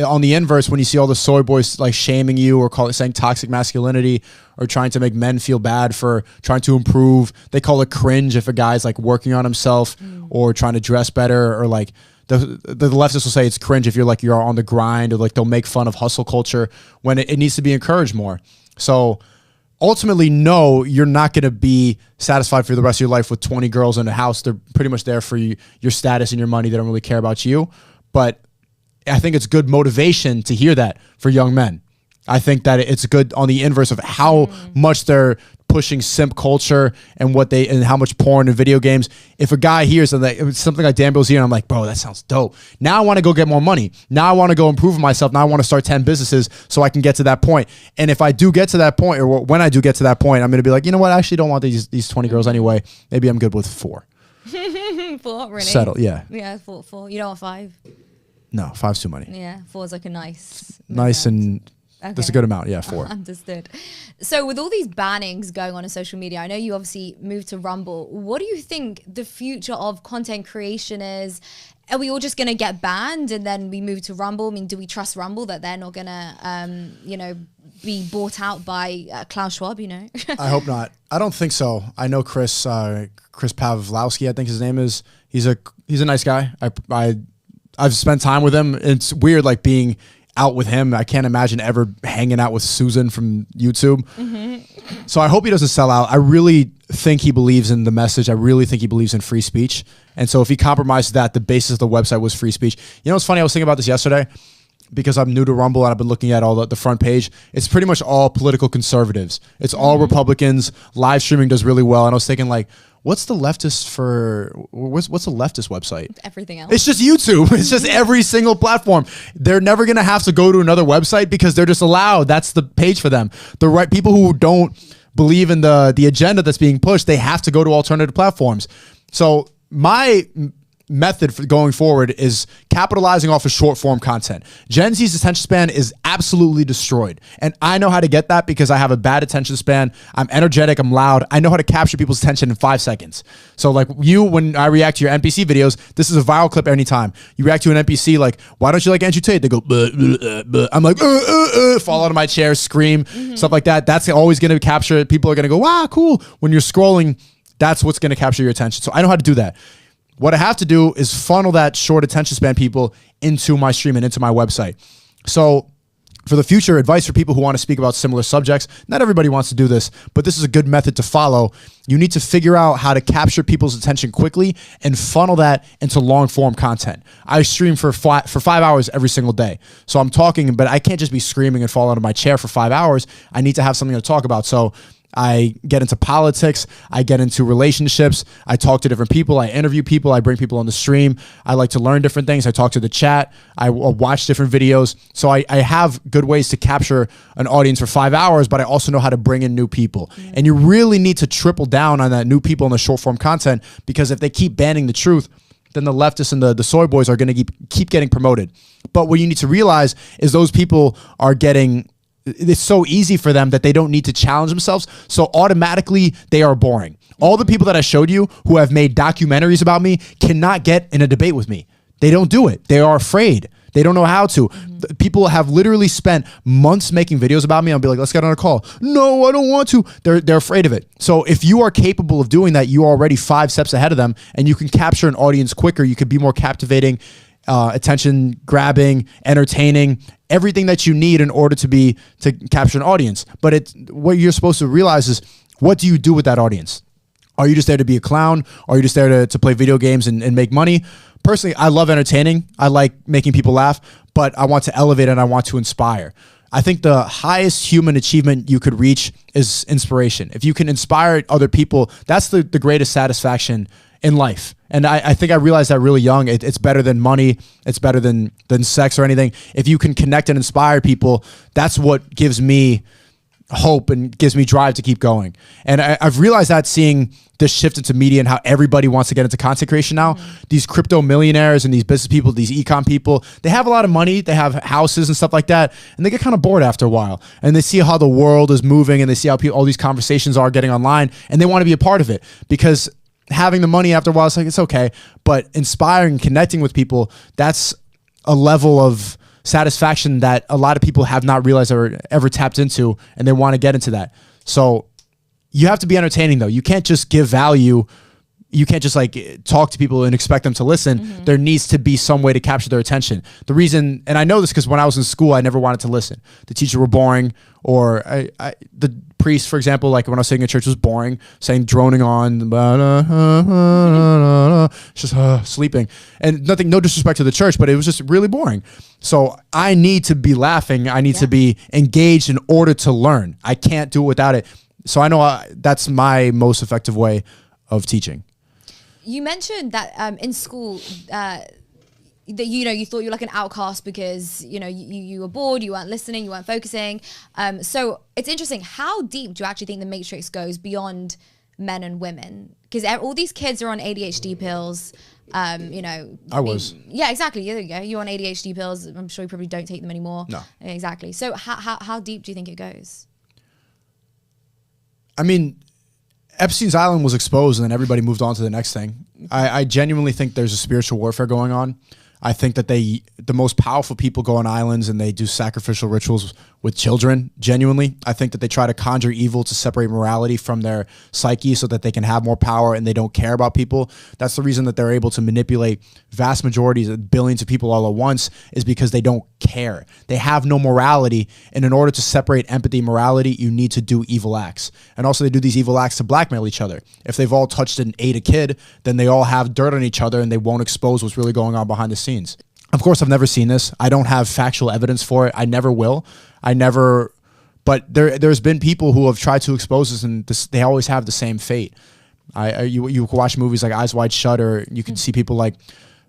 on the inverse, when you see all the soy boys like shaming you or saying toxic masculinity or trying to make men feel bad for trying to improve, they call it cringe if a guy's like working on himself or trying to dress better, or like the leftists will say it's cringe if you're on the grind, or like they'll make fun of hustle culture when it needs to be encouraged more. So ultimately, no, you're not going to be satisfied for the rest of your life with 20 girls in a house. They're pretty much there for you, your status and your money. They don't really care about you. But I think it's good motivation to hear that for young men. I think that it's good on the inverse of how much they're pushing simp culture and how much porn and video games. If a guy hears something like Dan Bill's here, and I'm like, bro, that sounds dope. Now I want to go get more money. Now I want to go improve myself. Now I want to start 10 businesses so I can get to that point. And if I do get to that point, or when I do get to that point, I'm going to be like, you know what? I actually don't want these 20 girls anyway. Maybe I'm good with 4. 4, really? Settle, yeah. Yeah, 4. You don't want 5? No, 5's too many. Yeah, 4 is like a nice and okay. That's a good amount. Yeah, 4. Understood. So with all these bannings going on in social media, I know you obviously moved to Rumble. What do you think the future of content creation is? Are we all just going to get banned and then we move to Rumble? I mean, do we trust Rumble that they're not going to, be bought out by Klaus Schwab, I hope not. I don't think so. I know Chris Pavlowski, I think his name is. He's a nice guy. I've spent time with him. It's weird, like being out with him. I can't imagine ever hanging out with Susan from YouTube. So I hope he doesn't sell out. I really think he believes in the message. I really think he believes in free speech. And so if he compromised that, the basis of the website was free speech. You know what's funny? I was thinking about this yesterday because I'm new to Rumble and I've been looking at all the front page. It's pretty much all political conservatives. It's all Republicans. Live streaming does really well. And I was thinking like, what's the leftist website? Everything else. It's just YouTube. It's just every single platform. They're never going to have to go to another website because they're just allowed. That's the page for them. The right people who don't believe in the agenda that's being pushed, they have to go to alternative platforms. So my method for going forward is capitalizing off of short form content. Gen Z's attention span is absolutely destroyed. And I know how to get that because I have a bad attention span. I'm energetic, I'm loud. I know how to capture people's attention in 5 seconds. So like when I react to your NPC videos, this is a viral clip anytime. You react to an NPC like, why don't you like Andrew Tate? They go, buh, buh, buh, buh. I'm like, fall out of my chair, scream, stuff like that. That's always going to capture it. People are going to go, wow, cool. When you're scrolling, that's what's going to capture your attention. So I know how to do that. What I have to do is funnel that short attention span people into my stream and into my website. So for the future, advice for people who want to speak about similar subjects, not everybody wants to do this, but this is a good method to follow. You need to figure out how to capture people's attention quickly and funnel that into long form content. I stream for 5 hours every single day. So I'm talking, but I can't just be screaming and fall out of my chair for 5 hours. I need to have something to talk about. So I get into politics, I get into relationships, I talk to different people, I interview people, I bring people on the stream, I like to learn different things, I talk to the chat, I watch different videos. So I have good ways to capture an audience for 5 hours, but I also know how to bring in new people. And you really need to triple down on that new people in the short form content, because if they keep banning the truth, then the leftists and the soy boys are going to keep getting promoted. But what you need to realize is those people are it's so easy for them that they don't need to challenge themselves. So automatically they are boring. All the people that I showed you who have made documentaries about me cannot get in a debate with me. They don't do it. They are afraid. They don't know how to. People have literally spent months making videos about me. I'll be like, let's get on a call. No, I don't want to. They're afraid of it. So if you are capable of doing that, you are already 5 steps ahead of them and you can capture an audience quicker. You could be more captivating, attention grabbing, entertaining, everything that you need in order to capture an audience. But what you're supposed to realize is, what do you do with that audience? Are you just there to be a clown? Are you just there to play video games and make money? Personally, I love entertaining. I like making people laugh, but I want to elevate and I want to inspire. I think the highest human achievement you could reach is inspiration. If you can inspire other people, that's the greatest satisfaction in life. And I think I realized that really young. It's better than money. It's better than sex or anything. If you can connect and inspire people, that's what gives me hope and gives me drive to keep going. And I've realized that seeing this shift into media and how everybody wants to get into content creation now. These crypto millionaires and these business people, these econ people, they have a lot of money, they have houses and stuff like that, and they get kind of bored after a while. And they see how the world is moving and they see how all these conversations are getting online, and they want to be a part of it, because having the money after a while, it's like, it's okay. But inspiring, connecting with people, that's a level of satisfaction that a lot of people have not realized or ever tapped into, and they want to get into that. So you have to be entertaining though. You can't just give value. You can't just like talk to people and expect them to listen. There needs to be some way to capture their attention. The reason, and I know this because when I was in school, I never wanted to listen. The teachers were boring, or the priest, for example, like when I was singing in church, was boring, saying droning on, just sleeping, and no disrespect to the church, but it was just really boring. So I need to be laughing. I need to be engaged in order to learn. I can't do it without it. So I know that's my most effective way of teaching. You mentioned that in school that you thought you were like an outcast because you were bored, you weren't listening, you weren't focusing. So it's interesting. How deep do you actually think the Matrix goes beyond men and women? Because all these kids are on ADHD pills. I was. Yeah, exactly. There you go. You're on ADHD pills. I'm sure you probably don't take them anymore. No. Exactly. So how deep do you think it goes? I mean, Epstein's Island was exposed and then everybody moved on to the next thing. I genuinely think there's a spiritual warfare going on. I think that the most powerful people go on islands and they do sacrificial rituals with children, genuinely. I think that they try to conjure evil to separate morality from their psyche so that they can have more power and they don't care about people. That's the reason that they're able to manipulate vast majorities of billions of people all at once, is because they don't care. They have no morality. And in order to separate empathy and morality, you need to do evil acts. And also they do these evil acts to blackmail each other. If they've all touched and ate a kid, then they all have dirt on each other and they won't expose what's really going on behind the scenes. Of course, I've never seen this. I don't have factual evidence for it. I never will. But there's been people who have tried to expose this, and they always have the same fate. You watch movies like Eyes Wide Shut, or you can see people like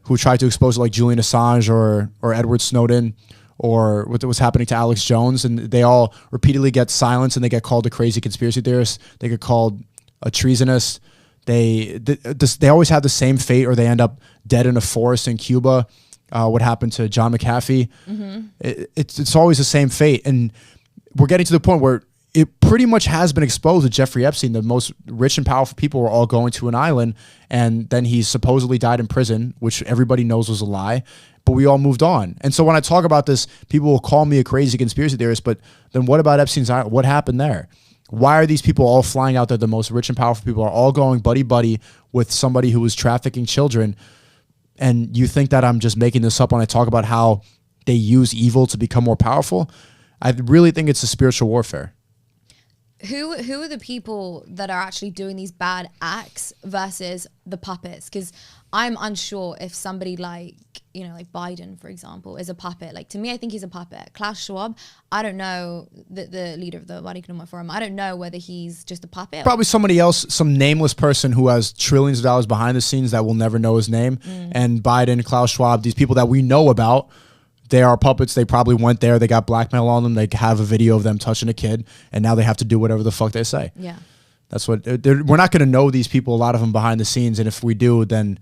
who try to expose it, like Julian Assange or Edward Snowden, or what was happening to Alex Jones, and they all repeatedly get silenced and they get called a crazy conspiracy theorist. They get called a treasonist. They always have the same fate, or they end up dead in a forest in Cuba. What happened to John McAfee? It's always the same fate, and we're getting to the point where it pretty much has been exposed with Jeffrey Epstein. The most rich and powerful people were all going to an island, and then he supposedly died in prison, which everybody knows was a lie, but we all moved on. And so when I talk about this, people will call me a crazy conspiracy theorist, but then what about Epstein's island? What happened there? Why are these people all flying out there? The most rich and powerful people are all going buddy-buddy with somebody who was trafficking children. And you think that I'm just making this up when I talk about how they use evil to become more powerful? I really think it's a spiritual warfare. Who are the people that are actually doing these bad acts versus the puppets? Because I'm unsure if somebody like Biden, for example, is a puppet. Like, to me, I think he's a puppet. Klaus Schwab, I don't know, the leader of the World Economic Forum, I don't know whether he's just a puppet. Probably somebody else, some nameless person who has trillions of dollars behind the scenes that we'll never know his name. And Biden, Klaus Schwab, these people that we know about, they are puppets. They probably went there. They got blackmail on them. They have a video of them touching a kid, and now they have to do whatever the fuck they say. Yeah. That's what we're not going to know these people, a lot of them behind the scenes. And if we do, then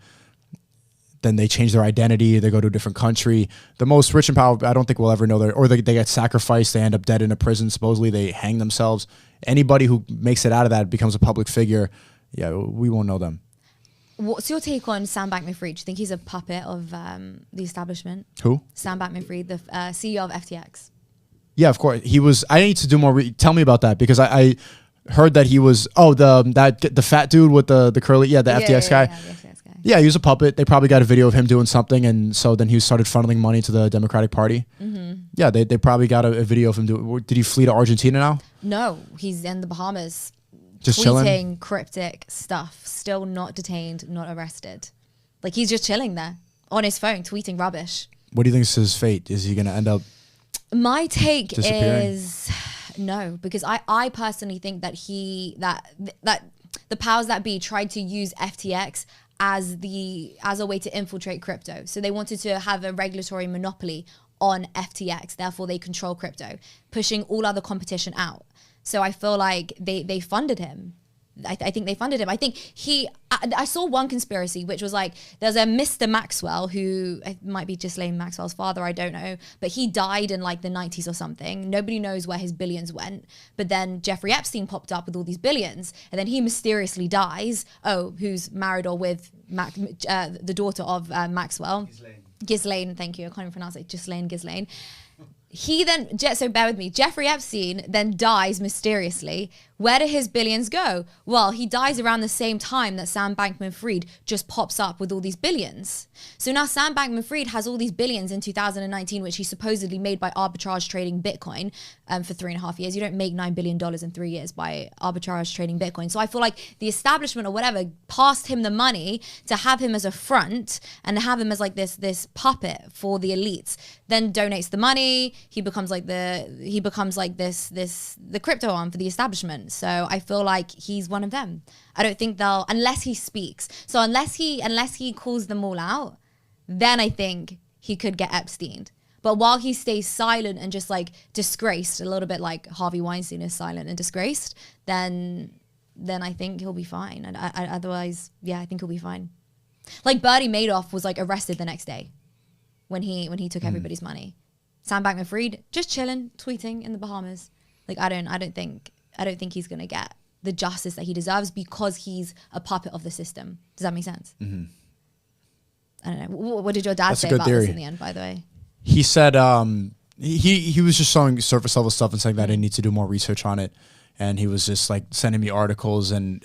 they change their identity. They go to a different country. The most rich and powerful, I don't think we'll ever know or they get sacrificed. They end up dead in a prison. Supposedly they hang themselves. Anybody who makes it out of that becomes a public figure. Yeah, we won't know them. What's your take on Sam Bankman-Fried? Do you think he's a puppet of the establishment? Who? Sam Bankman-Fried, the CEO of FTX. Yeah, of course. He was. I need to do more. Tell me about that, because I heard that he was. Oh, the fat dude with the curly. Yeah, the FTX guy. Yeah, the FTX guy. Yeah, he was a puppet. They probably got a video of him doing something, and so then he started funneling money to the Democratic Party. Yeah, they probably got a video of him doing. Did he flee to Argentina now? No, he's in the Bahamas. Just tweeting chilling? Cryptic stuff, still not detained, not arrested. Like, he's just chilling there on his phone, tweeting rubbish. What do you think is his fate? Is he going to end up My take is no, because I personally think that that the powers that be tried to use FTX as a way to infiltrate crypto. So they wanted to have a regulatory monopoly on FTX, therefore they control crypto, pushing all other competition out. So I feel like they funded him. I think they funded him. I think I saw one conspiracy, which was like, there's a Mr. Maxwell who, it might be Ghislaine Maxwell's father, I don't know, but he died in like the 90s or something. Nobody knows where his billions went. But then Jeffrey Epstein popped up with all these billions, and then he mysteriously dies. Oh, who's married or with the daughter of Maxwell. Ghislaine, thank you. I can't even pronounce it. Ghislaine. He then, so bear with me, Jeffrey Epstein then dies mysteriously. Where do his billions go? Well, he dies around the same time that Sam Bankman-Fried just pops up with all these billions. So now Sam Bankman-Fried has all these billions in 2019, which he supposedly made by arbitrage trading Bitcoin for 3.5 years. You don't make $9 billion in 3 years by arbitrage trading Bitcoin. So I feel like the establishment or whatever passed him the money to have him as a front and have him as like this puppet for the elites, then donates the money. He becomes like the crypto arm for the establishment. So I feel like he's one of them. I don't think they'll, unless he speaks. So unless he calls them all out, then I think he could get Epsteined. But while he stays silent and just like disgraced, a little bit like Harvey Weinstein is silent and disgraced, then I think he'll be fine. And otherwise, yeah, I think he'll be fine. Like Bernie Madoff was like arrested the next day when he took everybody's money. Sam Bankman-Fried just chilling, tweeting in the Bahamas. Like I don't think he's gonna get the justice that he deserves because he's a puppet of the system. Does that make sense? Mm-hmm. I don't know. What did your dad say about this in the end, by the way? He said he was just showing surface level stuff and saying that I need to do more research on it. And he was just like sending me articles and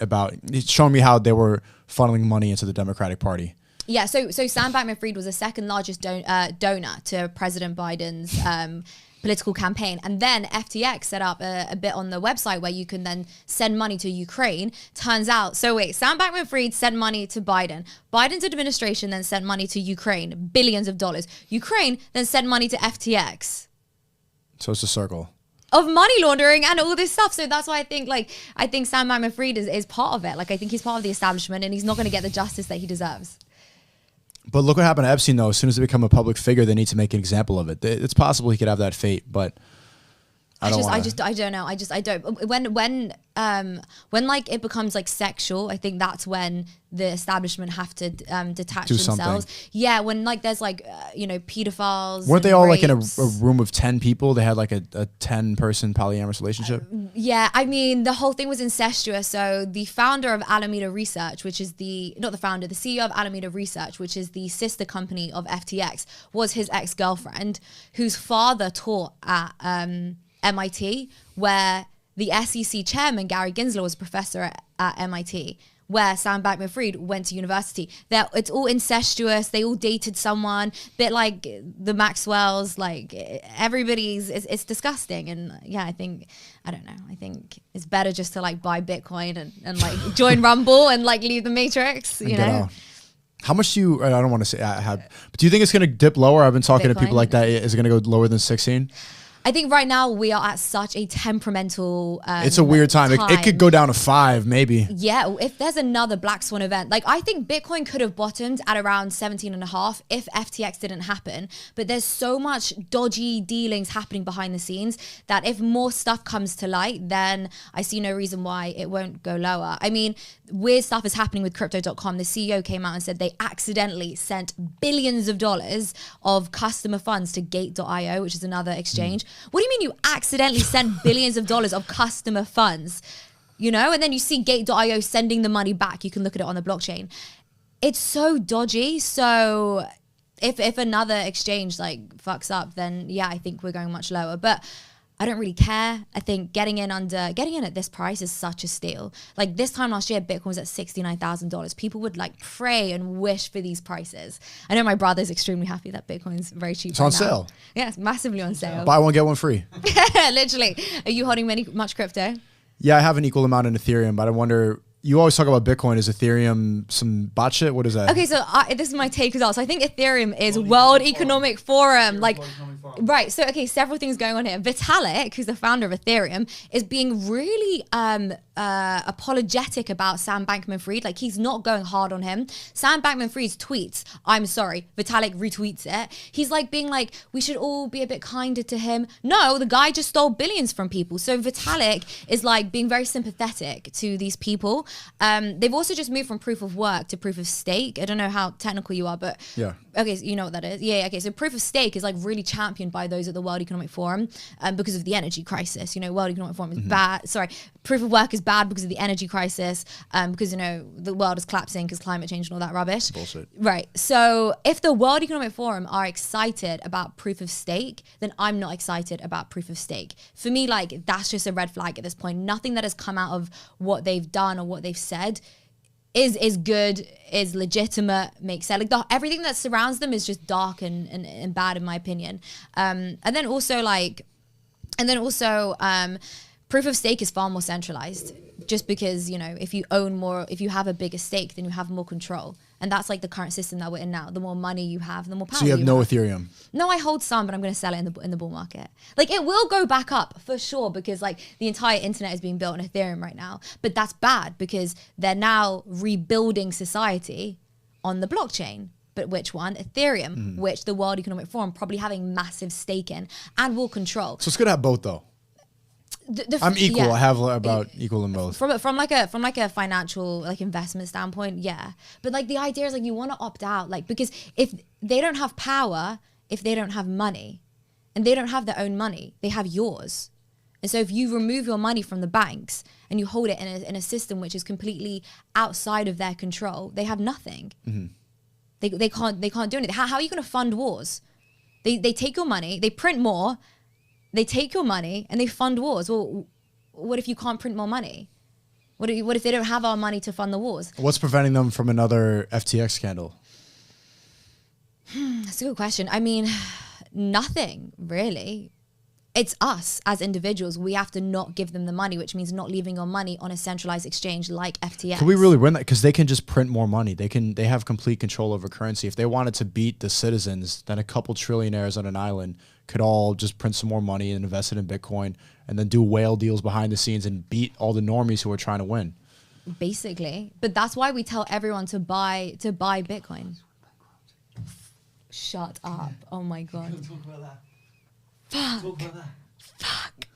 showing me how they were funneling money into the Democratic Party. Yeah, so Sam Bankman-Fried was the second largest donor to President Biden's political campaign. And then FTX set up a bit on the website where you can then send money to Ukraine. Turns out, so wait, Sam Bankman-Fried sent money to Biden. Biden's administration then sent money to Ukraine, billions of dollars. Ukraine then sent money to FTX. So it's a circle of money laundering and all this stuff. So that's why I think Sam Bankman-Fried is part of it. Like I think he's part of the establishment and he's not going to get the justice that he deserves. But look what happened to Epstein, though. As soon as they become a public figure, they need to make an example of it. It's possible he could have that fate, but I don't know. I don't. When like it becomes like sexual, I think that's when the establishment have to detach themselves. Yeah, when like there's like pedophiles. Weren't they all rapes. Like in a room of 10 people? They had like a 10-person polyamorous relationship. Yeah, I mean the whole thing was incestuous. So the founder of Alameda Research, which is the CEO of Alameda Research, which is the sister company of FTX, was his ex-girlfriend, whose father taught at MIT, where the SEC chairman, Gary Gensler, was a professor at MIT, where Sam Bankman-Fried went to university. It's all incestuous. They all dated someone, bit like the Maxwells, like everybody's, it's disgusting. And yeah, I think it's better just to like buy Bitcoin and like join Rumble and like leave the Matrix, you know? How much do you, I don't want to say, but do you think it's going to dip lower? I've been talking to people like that. Is it going to go lower than 16? I think right now we are at such a temperamental it's a weird time. It could go down to 5 maybe. Yeah, if there's another black swan event, like I think Bitcoin could have bottomed at around 17.5 if FTX didn't happen. But there's so much dodgy dealings happening behind the scenes that if more stuff comes to light, then I see no reason why it won't go lower. I mean, weird stuff is happening with crypto.com. The CEO came out and said they accidentally sent billions of dollars of customer funds to Gate.io, which is another exchange. What do you mean you accidentally sent billions of dollars of customer funds? And then you see Gate.io sending the money back. You can look at it on the blockchain. It's so dodgy. So if another exchange like fucks up, then yeah, I think we're going much lower. But I don't really care. I think getting in at this price is such a steal. Like this time last year, Bitcoin was at $69,000. People would like pray and wish for these prices. I know my brother's extremely happy that Bitcoin's very cheap. It's on sale. Yeah, it's massively on sale. Buy one, get one free. Literally. Are you holding much crypto? Yeah, I have an equal amount in Ethereum, but I wonder, you always talk about Bitcoin. Is Ethereum some bot shit? What is that? Okay, so this is my take as well. So I think Ethereum is World Economic Forum. Like, right. So, okay, several things going on here. Vitalik, who's the founder of Ethereum, is being really apologetic about Sam Bankman-Fried. Like, he's not going hard on him. Sam Bankman-Fried's tweets, I'm sorry, Vitalik retweets it. He's like being like, we should all be a bit kinder to him. No, the guy just stole billions from people. So Vitalik is like being very sympathetic to these people. They've also just moved from proof of work to proof of stake. I don't know how technical you are, but yeah. Okay, so you know what that is. Yeah, okay. So proof of stake is like really championed championed by those at the World Economic Forum because of the energy crisis. You know, World Economic Forum is bad. Sorry, proof of work is bad because of the energy crisis, because, you know, the world is collapsing because climate change and all that rubbish. Bullshit. Right. So if the World Economic Forum are excited about proof of stake, then I'm not excited about proof of stake. For me, like, that's just a red flag at this point. Nothing that has come out of what they've done or what they've said is good, is legitimate, makes sense. Like, everything that surrounds them is just dark and bad, in my opinion. And then also proof of stake is far more centralized, just because, you know, if you own more, if you have a bigger stake, then you have more control. And that's like the current system that we're in now. The more money you have, the more power you have. So you have no Ethereum? No, I hold some, but I'm going to sell it in the bull market. Like, it will go back up for sure, because like the entire internet is being built on Ethereum right now. But that's bad because they're now rebuilding society on the blockchain. But which one? Ethereum, which the World Economic Forum probably having massive stake in and will control. So it's good to have both, though. I'm equal. Yeah. I have about equal in both. From like a financial, like, investment standpoint, yeah. But like the idea is like you want to opt out, like, because if they don't have power, if they don't have money, and they don't have their own money, they have yours. And so if you remove your money from the banks and you hold it in a system which is completely outside of their control, they have nothing. They can't do anything. How are you going to fund wars? They take your money, they print more. They take your money and they fund wars. Well, what if you can't print more money? What if they don't have our money to fund the wars? What's preventing them from another FTX scandal? That's a good question. I mean, nothing really. It's us as individuals. We have to not give them the money, which means not leaving your money on a centralized exchange like FTX. Can we really win that? Because they can just print more money. They have complete control over currency. If they wanted to beat the citizens, then a couple trillionaires on an island could all just print some more money and invest it in Bitcoin and then do whale deals behind the scenes and beat all the normies who are trying to win. Basically. But that's why we tell everyone to buy Bitcoin. Shut up. Oh my God. Talk about that. Fuck. Talk about that. Fuck.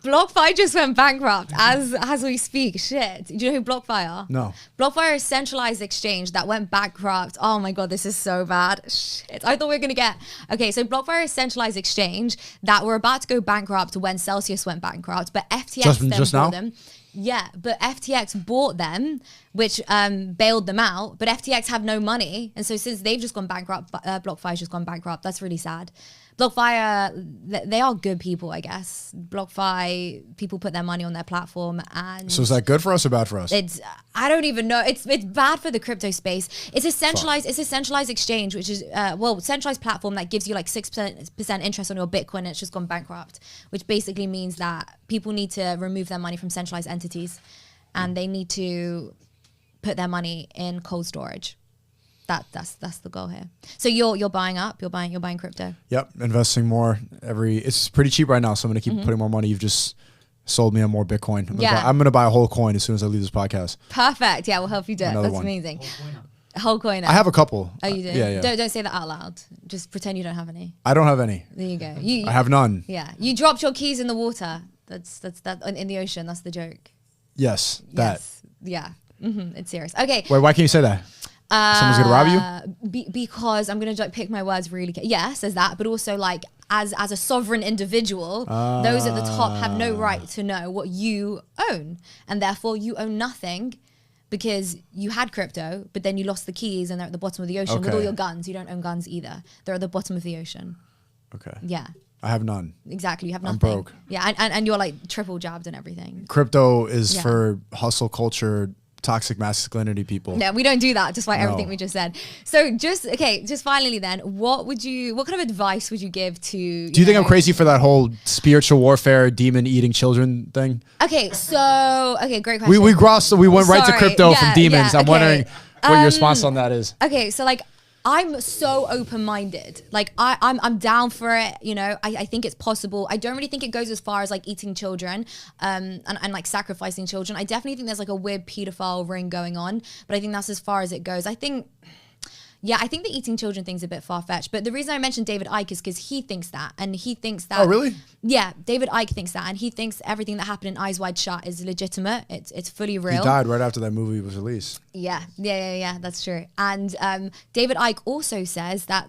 BlockFi just went bankrupt as we speak. Shit. Do you know who BlockFi are? No. BlockFi is a centralized exchange that went bankrupt. Oh my God, this is so bad. Shit. I thought we were going to get... Okay, so BlockFi is a centralized exchange that were about to go bankrupt when Celsius went bankrupt, but FTX just bought now? them. Yeah, but FTX bought them, which bailed them out, but FTX have no money. And so since they've just gone bankrupt, BlockFi's just gone bankrupt. That's really sad. BlockFi, they are good people, I guess. BlockFi, people put their money on their platform, and So is that good for us or bad for us? I don't even know. It's bad for the crypto space. It's a centralized exchange, which is centralized platform that gives you like 6% interest on your Bitcoin, and it's just gone bankrupt, which basically means that people need to remove their money from centralized entities, and they need to put their money in cold storage. That's the goal here. So you're buying up. You're buying crypto. Yep, investing more it's pretty cheap right now, so I'm gonna keep putting more money. You've just sold me on more Bitcoin. I'm gonna buy a whole coin as soon as I leave this podcast. Perfect. Yeah, we'll help you do it. Another That's one. amazing. Whole coin. I have a couple. Oh, you do? Yeah. Don't say that out loud. Just pretend you don't have any. I don't have any. There you go. I have none. Yeah, you dropped your keys in the water. That's that in the ocean. That's the joke. Yes, that. Yes. Yeah. It's serious. Okay. Wait, why can't you say that? Someone's gonna rob you? Because I'm gonna pick my words really. Yes, there's that, but also like as a sovereign individual, those at the top have no right to know what you own, and therefore you own nothing because you had crypto, but then you lost the keys and they're at the bottom of the ocean with all your guns. You don't own guns either. They're at the bottom of the ocean. Okay. Yeah. I have none. Exactly. You have nothing. I'm broke. Yeah, and you're like triple jabbed and everything. Crypto is for hustle culture, toxic masculinity people. No, we don't do that, despite everything we just said. So just finally then, what kind of advice would you give to... Do you think I'm crazy for that whole spiritual warfare, demon eating children thing? Okay, great question. We went right to crypto from demons. I'm okay. wondering what your response on that is. Okay, so like, I'm so open-minded. Like I'm down for it. You know, I think it's possible. I don't really think it goes as far as like eating children, and like sacrificing children. I definitely think there's like a weird pedophile ring going on, but I think that's as far as it goes. I think the eating children thing's a bit far-fetched. But the reason I mentioned David Icke is because he thinks that, and he thinks that. Oh, really? Yeah, David Icke thinks that, and he thinks everything that happened in Eyes Wide Shut is legitimate. It's fully real. He died right after that movie was released. Yeah, that's true. And David Icke also says that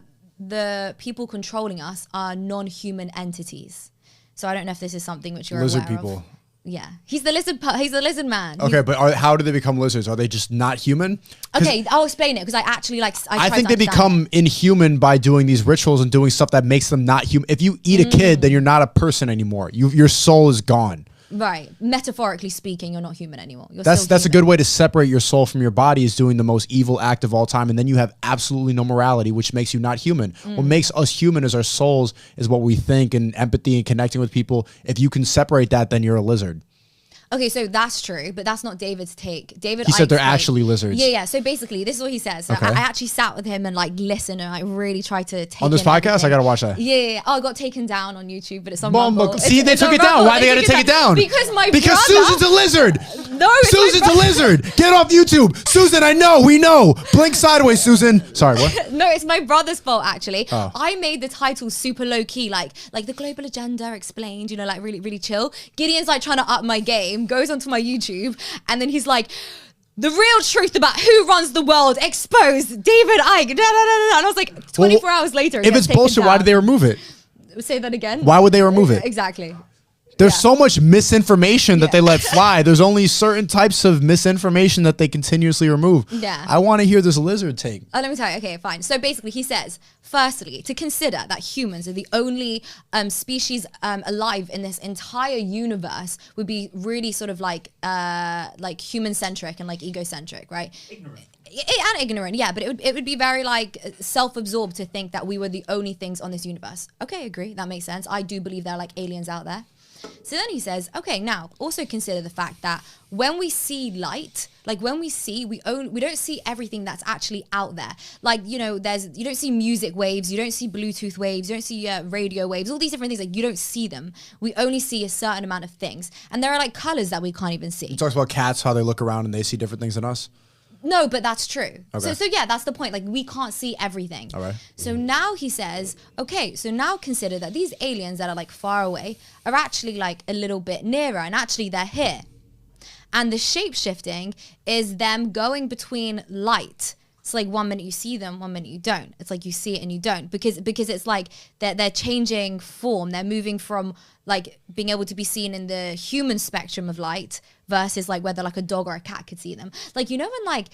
the people controlling us are non-human entities. So I don't know if this is something which you're Lizard aware people. of. Yeah, he's the lizard man. Okay, but how do they become lizards? Are they just not human? Okay, I'll explain it because I actually I think they become inhuman by doing these rituals and doing stuff that makes them not human. If you eat a kid, then you're not a person anymore. Your soul is gone. Right. Metaphorically speaking, you're not human anymore. That's a good way to separate your soul from your body, is doing the most evil act of all time, and then you have absolutely no morality, which makes you not human. What makes us human is our souls, is what we think, and empathy and connecting with people. If you can separate that, then you're a lizard. Okay, so that's true, but that's not David's take. He said they're actually lizards. Yeah. So basically, this is what he says. So Okay. I actually sat with him and like listened, and I really tried to take On this in podcast, everything. I gotta watch that. Yeah. Oh, it got taken down on YouTube, but it's on Bum, Rumble. see, they It's took on it down. Rumble. Why they gotta take it down? Because Because brother, Susan's a lizard. No, it's Susan's my a lizard. Get off YouTube. Susan, I know. We know. Blink sideways, Susan. Sorry, what? No, it's my brother's fault actually. Oh. I made the title super low key, like the global agenda explained, you know, like really, really chill. Gideon's like trying to up my game, goes onto my YouTube, and then he's like, the real truth about who runs the world exposed, David Icke. Da, da, da, da. And I was like, 24 hours later. If it's bullshit, why did they remove it? Say that again? Why would they remove it? Exactly. There's Yeah. so much misinformation that Yeah. they let fly. There's only certain types of misinformation that they continuously remove. Yeah. I want to hear this lizard take. Let me tell you. Okay, fine. So basically, he says, firstly, to consider that humans are the only species alive in this entire universe would be really sort of like human-centric and like egocentric, right? Ignorant. And ignorant, yeah, but it would be very like self-absorbed to think that we were the only things on this universe. Okay, agree. That makes sense. I do believe there are like aliens out there. So then he says, okay, now also consider the fact that when we see light, like when we see, we don't see everything that's actually out there. Like, you know, you don't see music waves, you don't see Bluetooth waves, you don't see radio waves, all these different things, like you don't see them. We only see a certain amount of things. And there are like colors that we can't even see. He talks about cats, how they look around and they see different things than us. No, but that's true. Okay. So yeah, that's the point. Like we can't see everything. All right. So now he says, okay, so now consider that these aliens that are like far away are actually like a little bit nearer, and actually they're here. And the shape shifting is them going between light. It's like 1 minute you see them, 1 minute you don't. It's like you see it and you don't, because it's like they're changing form. They're moving from like being able to be seen in the human spectrum of light versus like whether like a dog or a cat could see them. Like, you know, when like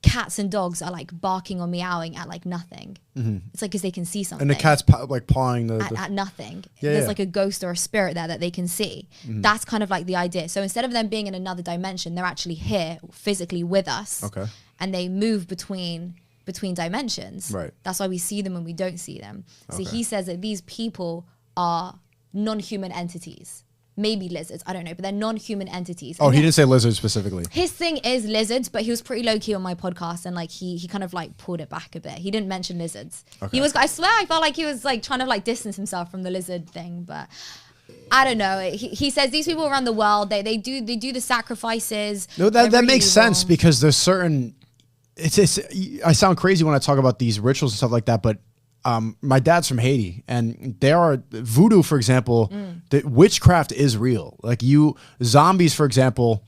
cats and dogs are like barking or meowing at like nothing. It's like because they can see something. And the cat's like pawing At nothing. Yeah, There's yeah. like a ghost or a spirit there that they can see. That's kind of like the idea. So instead of them being in another dimension, they're actually here physically with us. Okay. And they move between dimensions. Right. That's why we see them and we don't see them. So Okay. he says that these people are non-human entities. Maybe lizards, I don't know, but they're non-human entities. Oh, And he then- didn't say lizard specifically. his thing is lizards, but he was pretty low key on my podcast, and like he kind of like pulled it back a bit. He didn't mention lizards. Okay. He was, I swear, I felt like he was like trying to like distance himself from the lizard thing, but I don't know. He says these people around the world, they do the sacrifices. No, They're that really makes evil. sense because there's certain. It's I sound crazy when I talk about these rituals and stuff like that, but my dad's from Haiti, and there are voodoo, for example. The witchcraft is real. Like zombies, for example.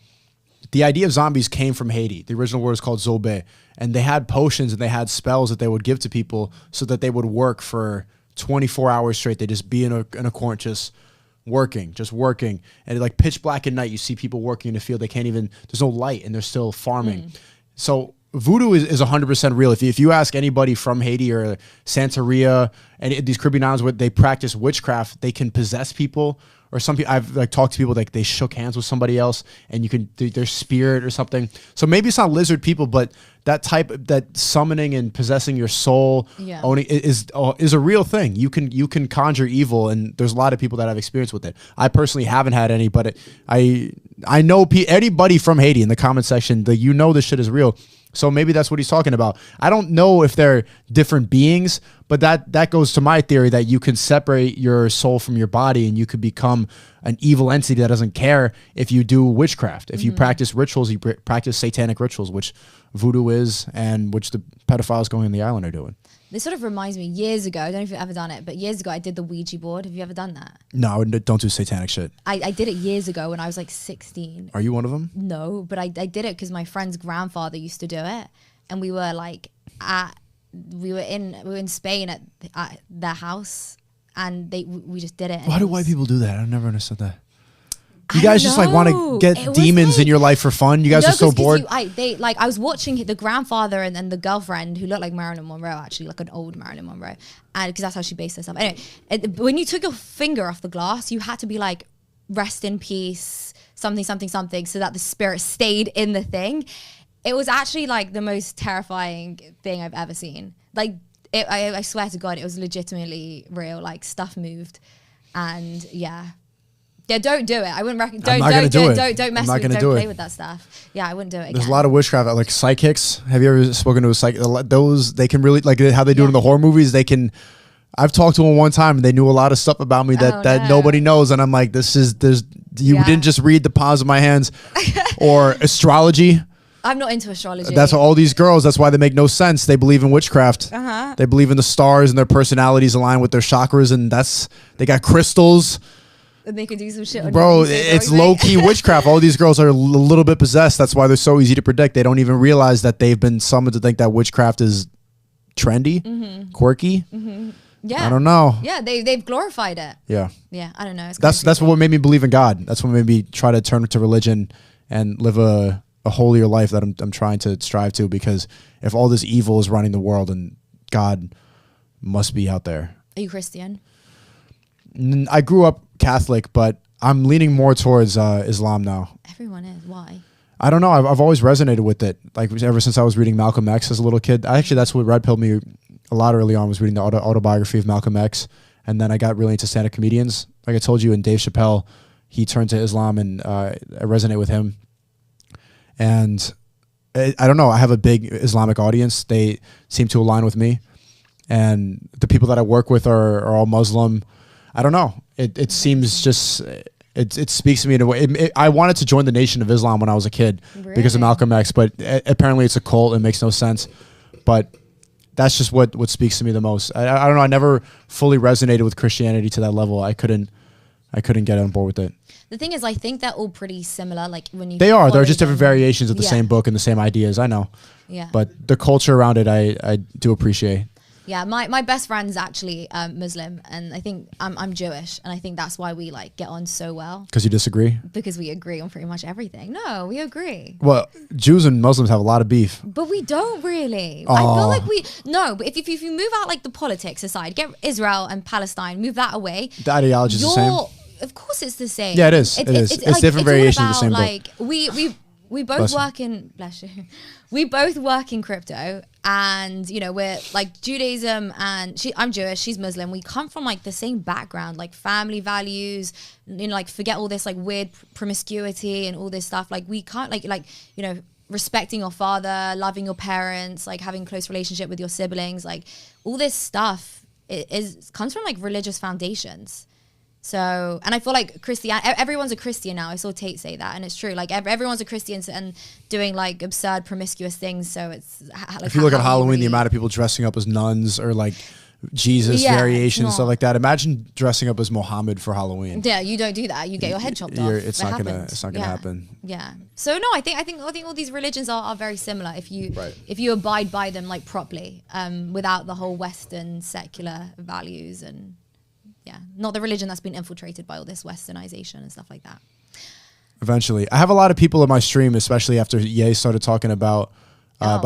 The idea of zombies came from Haiti. The original word is called zobe, and they had potions and they had spells that they would give to people so that they would work for 24 hours straight. They just be in a corner, just working, and like pitch black at night. You see people working in the field. They can't even. There's no light, and they're still farming. So voodoo is 100% real. If you ask anybody from Haiti or Santeria and these Caribbean islands where they practice witchcraft, they can possess people. Or some people, I've like talked to people like they shook hands with somebody else and you can their spirit or something. So maybe it's not lizard people, but that summoning and possessing your soul Yeah. owning is a real thing. You can conjure evil, and there's a lot of people that have experience with it. I personally haven't had any, but I know anybody from Haiti in the comment section that this shit is real. So maybe that's what he's talking about. I don't know if they're different beings, but that goes to my theory that you can separate your soul from your body and you could become an evil entity that doesn't care if you do witchcraft. If you practice rituals, you practice satanic rituals, which voodoo is and which the pedophiles going on the island are doing. This sort of reminds me, years ago, I don't know if you've ever done it, but years ago I did the Ouija board. Have you ever done that? No, don't do satanic shit. I did it years ago when I was like 16. Are you one of them? No, but I did it because my friend's grandfather used to do it. And we were like at we were in Spain at their house, and we just did it. Why do white people do that? I never understood that. You I guys don't just like want to know. get It was demons like- in your life for fun. You guys are so bored. I was watching the grandfather and then the girlfriend who looked like Marilyn Monroe, actually, like an old Marilyn Monroe, and because that's how she based herself. Anyway, when you took your finger off the glass, you had to be like, "Rest in peace," something, something, something, so that the spirit stayed in the thing. It was actually like the most terrifying thing I've ever seen. Like, I swear to God, it was legitimately real. Like, stuff moved, and yeah. Yeah, don't do it. I wouldn't recommend. Don't do it. Don't mess with it. Don't play with that stuff. Yeah, I wouldn't do it again. There's a lot of witchcraft, like psychics. Have you ever spoken to a psychic? Those, they can really, like how they do it in the horror movies. They can. I've talked to them one time, and they knew a lot of stuff about me that nobody knows, and I'm like, you didn't just read the palms of my hands, or astrology. I'm not into astrology. That's all these girls. That's why they make no sense. They believe in witchcraft. They believe in the stars, and their personalities align with their chakras, and they got crystals. And they can do some shit. Bro, it's low-key witchcraft. All these girls are a little bit possessed. That's why they're so easy to predict. They don't even realize that they've been summoned to think that witchcraft is trendy, quirky. Yeah. I don't know. Yeah, they've glorified it. Yeah. Yeah, I don't know. That's what made me believe in God. That's what made me try to turn to religion and live a holier life that I'm trying to strive to, because if all this evil is running the world, and God must be out there. Are you Christian? I grew up Catholic, but I'm leaning more towards Islam now. Everyone is. Why? I don't know. I've always resonated with it. Like ever since I was reading Malcolm X as a little kid. Actually, that's what red pilled me a lot early on, was reading the autobiography of Malcolm X. And then I got really into stand-up comedians. Like I told you, and Dave Chappelle, he turned to Islam, and I resonate with him. And I don't know. I have a big Islamic audience. They seem to align with me. And the people that I work with are all Muslim. I don't know. It seems just, it speaks to me in a way. I wanted to join the Nation of Islam when I was a kid because of Malcolm X, but apparently it's a cult. It makes no sense. But that's just what speaks to me the most. I don't know. I never fully resonated with Christianity to that level. I couldn't get on board with it. The thing is, I think they're all pretty similar. Like when you they're just different variations of the same book and the same ideas. I know. Yeah. But the culture around it, I do appreciate. Yeah, my best friend's actually Muslim, and I think I'm Jewish, and I think that's why we like get on so well. Because you disagree? Because we agree on pretty much everything. No, we agree. Well, Jews and Muslims have a lot of beef. But we don't really. I feel like but if you move out like the politics aside, get Israel and Palestine, move that away. The ideology is the same. Of course it's the same. Yeah, it is. It's like, different variations of the same like, book. We both work in, bless you, we both work in crypto, and you know, we're like Judaism, and I'm Jewish, she's Muslim. We come from like the same background, like family values, you know, like forget all this like weird promiscuity and all this stuff. Like we can't like, you know, respecting your father, loving your parents, like having close relationship with your siblings, like all this stuff comes from like religious foundations. So, and I feel like everyone's a Christian now. I saw Tate say that, and it's true. Like everyone's a Christian and doing like absurd, promiscuous things. So it's like, if you look at Halloween, the amount of people dressing up as nuns or like Jesus variations and stuff like that. Imagine dressing up as Muhammad for Halloween. Yeah, you don't do that. You get your head chopped off. It's not gonna happen. Yeah. So no, I think all these religions are very similar if you abide by them like properly, without the whole Western secular values and. Yeah, not the religion that's been infiltrated by all this westernization and stuff like that. Eventually. I have a lot of people in my stream, especially after Ye started talking about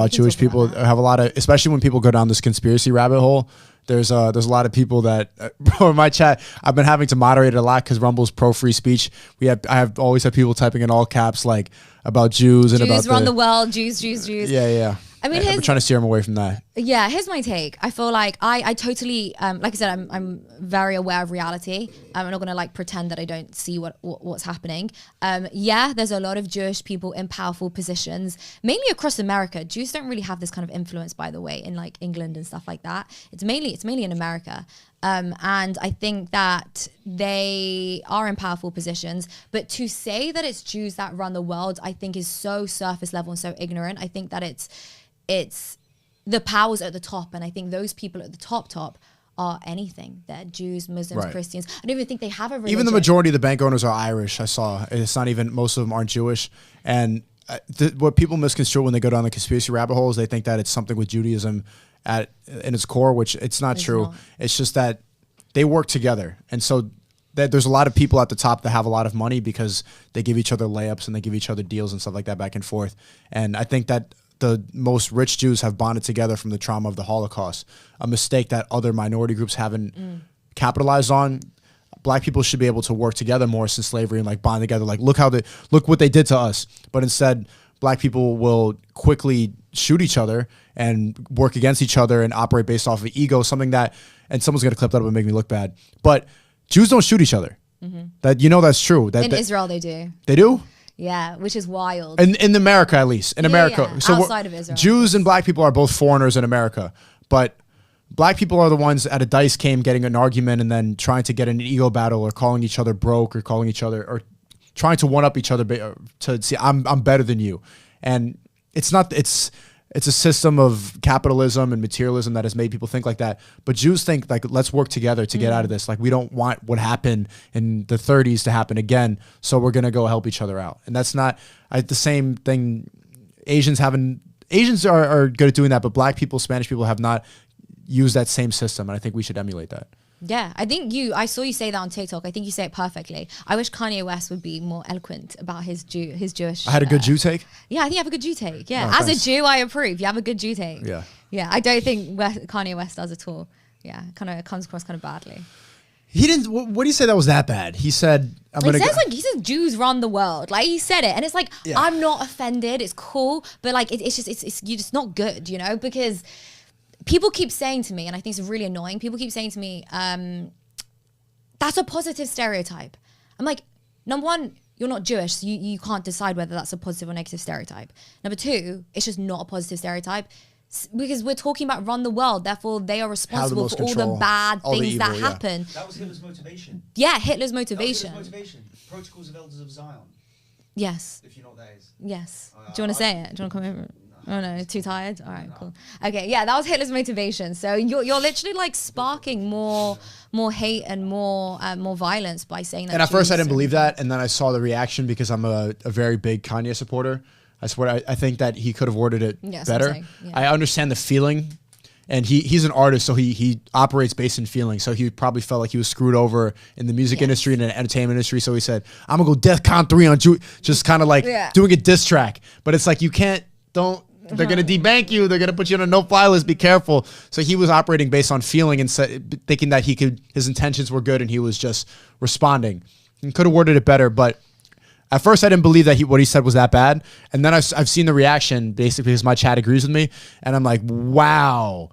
Jewish people. I have a lot of, especially when people go down this conspiracy rabbit hole. There's a lot of people that, in my chat, I've been having to moderate it a lot because Rumble's pro free speech. I have always had people typing in all caps like about Jews and about Jews run the world, Jews. Yeah. I mean, I'm trying to steer them away from that. Yeah, here's my take. I feel like I totally, like I said, I'm very aware of reality. I'm not gonna like pretend that I don't see what's happening. Yeah, there's a lot of Jewish people in powerful positions, mainly across America. Jews don't really have this kind of influence, by the way, in like England and stuff like that. It's mainly in America. And I think that they are in powerful positions. But to say that it's Jews that run the world, I think is so surface level and so ignorant. I think that it's the powers at the top, and I think those people at the top are anything. They're Jews, Muslims, Christians. I don't even think they have a religion. Even the majority of the bank owners are Irish. I saw it's not even, most of them aren't Jewish. And what people misconstrue when they go down the conspiracy rabbit hole is they think that it's something with Judaism in its core, which it's not true. not. It's just that they work together. And so there's a lot of people at the top that have a lot of money because they give each other layups and they give each other deals and stuff like that back and forth. And I think that the most rich Jews have bonded together from the trauma of the Holocaust, a mistake that other minority groups haven't capitalized on. Black people should be able to work together more since slavery and like bond together. Like look what they did to us. But instead, black people will quickly shoot each other and work against each other and operate based off of ego, something that, and someone's going to clip that up and make me look bad. But Jews don't shoot each other. That, that's true. That, In Israel, they do. They do? Yeah, which is wild. In America, at least. In America. Yeah. So outside of Israel. Jews and black people are both foreigners in America. But black people are the ones at a dice game getting an argument and then trying to get in an ego battle or calling each other broke or calling each other or trying to one up each other to see I'm better than you. And it's a system of capitalism and materialism that has made people think like that. But Jews think like, let's work together to get out of this. Like we don't want what happened in the 30s to happen again. So we're going to go help each other out. And that's not the same thing. Asians are good at doing that, but black people, Spanish people have not used that same system. And I think we should emulate that. Yeah, I saw you say that on TikTok. I think you say it perfectly. I wish Kanye West would be more eloquent about his Jewish. I had a good Jew take? Yeah, I think you have a good Jew take. Yeah, Oh, as thanks. a Jew, I approve. You have a good Jew take. Yeah. Yeah, I don't think Kanye West does at all. Yeah, it comes across kind of badly. He didn't, what do you say that was that bad? He said, He says Jews run the world. Like he said it. And it's like, Yeah. I'm not offended. It's cool. But like, it's you're just not good, because people keep saying to me, and I think it's really annoying. People keep saying to me, that's a positive stereotype. I'm like, number one, you're not Jewish, so you can't decide whether that's a positive or negative stereotype. Number two, it's just not a positive stereotype because we're talking about run the world. Therefore, they are responsible most for all the control, bad all the things that evil, yeah. happen. That was Hitler's motivation. Yeah, Hitler's That was motivation. Hitler's motivation. Protocols of Elders of Zion, Yes. if you know what that is. Yes. Do you want to say it? Do you want to come over? Oh no, too tired? All right, cool. Okay, yeah, that was Hitler's motivation. So you're literally like sparking more hate and more violence by saying that. And at first I Jews didn't are- believe that. And then I saw the reaction because I'm a very big Kanye supporter. I swear, I think that he could have worded it Yeah, that's what I'm better. saying, yeah. I understand the feeling. And he's an artist, so he operates based in feeling. So he probably felt like he was screwed over in the music Yes. industry and the entertainment industry. So he said, I'm going to go DEFCON 3 on Jew. Just kind of like Yeah. doing a diss track. But it's like, they're going to debank you. They're going to put you on a no-fly list. Be careful. So he was operating based on feeling and thinking that his intentions were good and he was just responding. He could have worded it better, but at first I didn't believe that what he said was that bad. And then I've seen the reaction basically because my chat agrees with me. And I'm like, wow.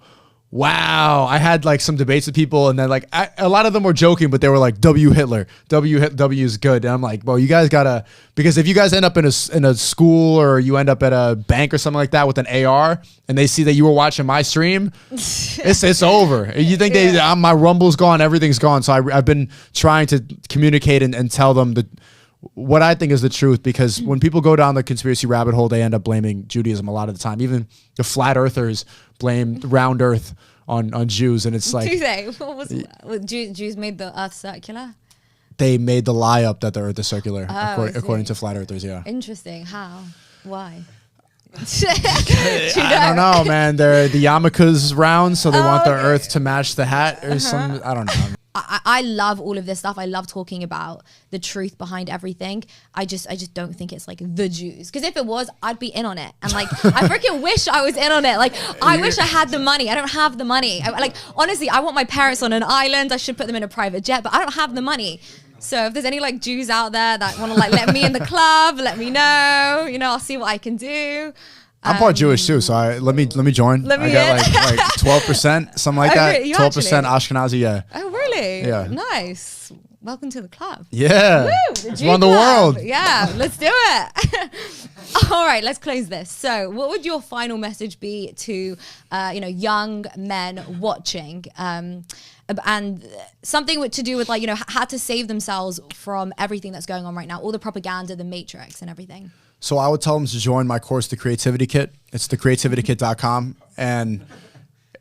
I had like some debates with people and then like a lot of them were joking, but they were like, W Hitler, W is good. And I'm like, well, you guys gotta, because if you guys end up in a school or you end up at a bank or something like that with an AR and they see that you were watching my stream, it's over. You think my Rumble's gone, everything's gone. So I've been trying to communicate and tell them what I think is the truth, because when people go down the conspiracy rabbit hole, they end up blaming Judaism a lot of the time. Even the flat earthers blame round earth on Jews. And it's like, Do they? What Jews made the earth circular? they made the lie up that the earth is circular, I according see. to flat earthers, yeah. Interesting. How? Why? I don't know, man. They're the yarmulke's round, so they want the okay. earth to match the hat or some, I don't know. I love all of this stuff. I love talking about the truth behind everything. I just don't think it's like the Jews. Because if it was, I'd be in on it. And like, I freaking wish I was in on it. Like, I wish I had the money. I don't have the money. Like, honestly, I want my parents on an island. I should put them in a private jet, but I don't have the money. So if there's any like Jews out there that want to like let me in the club, let me know. I'll see what I can do. I'm part Jewish too, so let me join. Let me I got in. like 12%, something like Oh, that. really? You 12% actually? Ashkenazi, yeah. Oh, really? Yeah. Nice. Welcome to the club. Yeah. Woo, Let's Jew run the club. world. Yeah, let's do it. All right, let's close this. So, what would your final message be to, young men watching, and something to do with like, how to save themselves from everything that's going on right now, all the propaganda, the matrix, and everything? So I would tell them to join my course, The Creativity Kit. It's thecreativitykit.com. And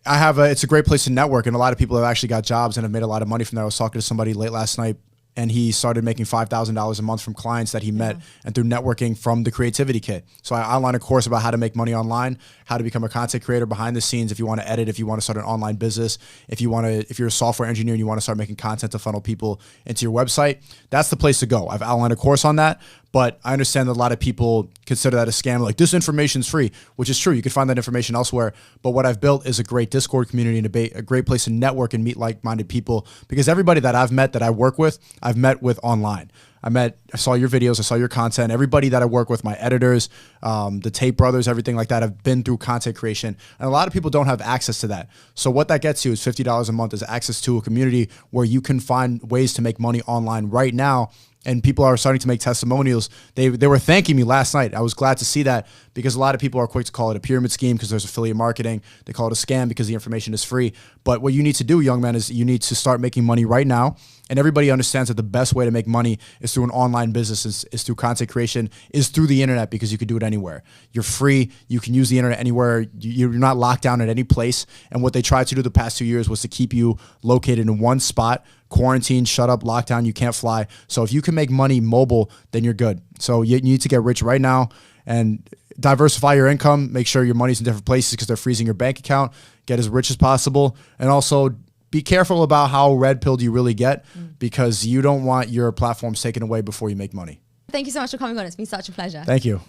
it's a great place to network. And a lot of people have actually got jobs and have made a lot of money from that. I was talking to somebody late last night and he started making $5,000 a month from clients that he met and through networking from the Creativity Kit. So I outlined a course about how to make money online, how to become a content creator behind the scenes. If you want to edit, if you want to start an online business, if you're a software engineer and you want to start making content to funnel people into your website, that's the place to go. I've outlined a course on that, but I understand that a lot of people consider that a scam. Like, this information's free, which is true. You can find that information elsewhere. But what I've built is a great Discord community and a great place to network and meet like-minded people, because everybody that I've met that I work with, I've met with online. I saw your videos, I saw your content. Everybody that I work with, my editors, the Tape Brothers, everything like that, I've been through content creation. And a lot of people don't have access to that. So what that gets you is $50 a month is access to a community where you can find ways to make money online right now. And people are starting to make testimonials. They were thanking me last night. I was glad to see that, because a lot of people are quick to call it a pyramid scheme because there's affiliate marketing. They call it a scam because the information is free. But what you need to do, young man, is you need to start making money right now. And everybody understands that the best way to make money is through an online business, is through content creation, is through the internet, because you can do it anywhere. You're free. You can use the internet anywhere. You're not locked down at any place. And what they tried to do the past 2 years was to keep you located in one spot, quarantine, shut up, lockdown, you can't fly. So if you can make money mobile, then you're good. So you need to get rich right now and diversify your income. Make sure your money's in different places because they're freezing your bank account. Get as rich as possible. And also be careful about how red-pilled you really get, because you don't want your platforms taken away before you make money. Thank you so much for coming on. It's been such a pleasure. Thank you.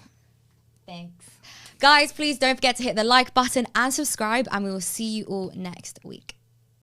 Thanks. Guys, please don't forget to hit the like button and subscribe, and we will see you all next week.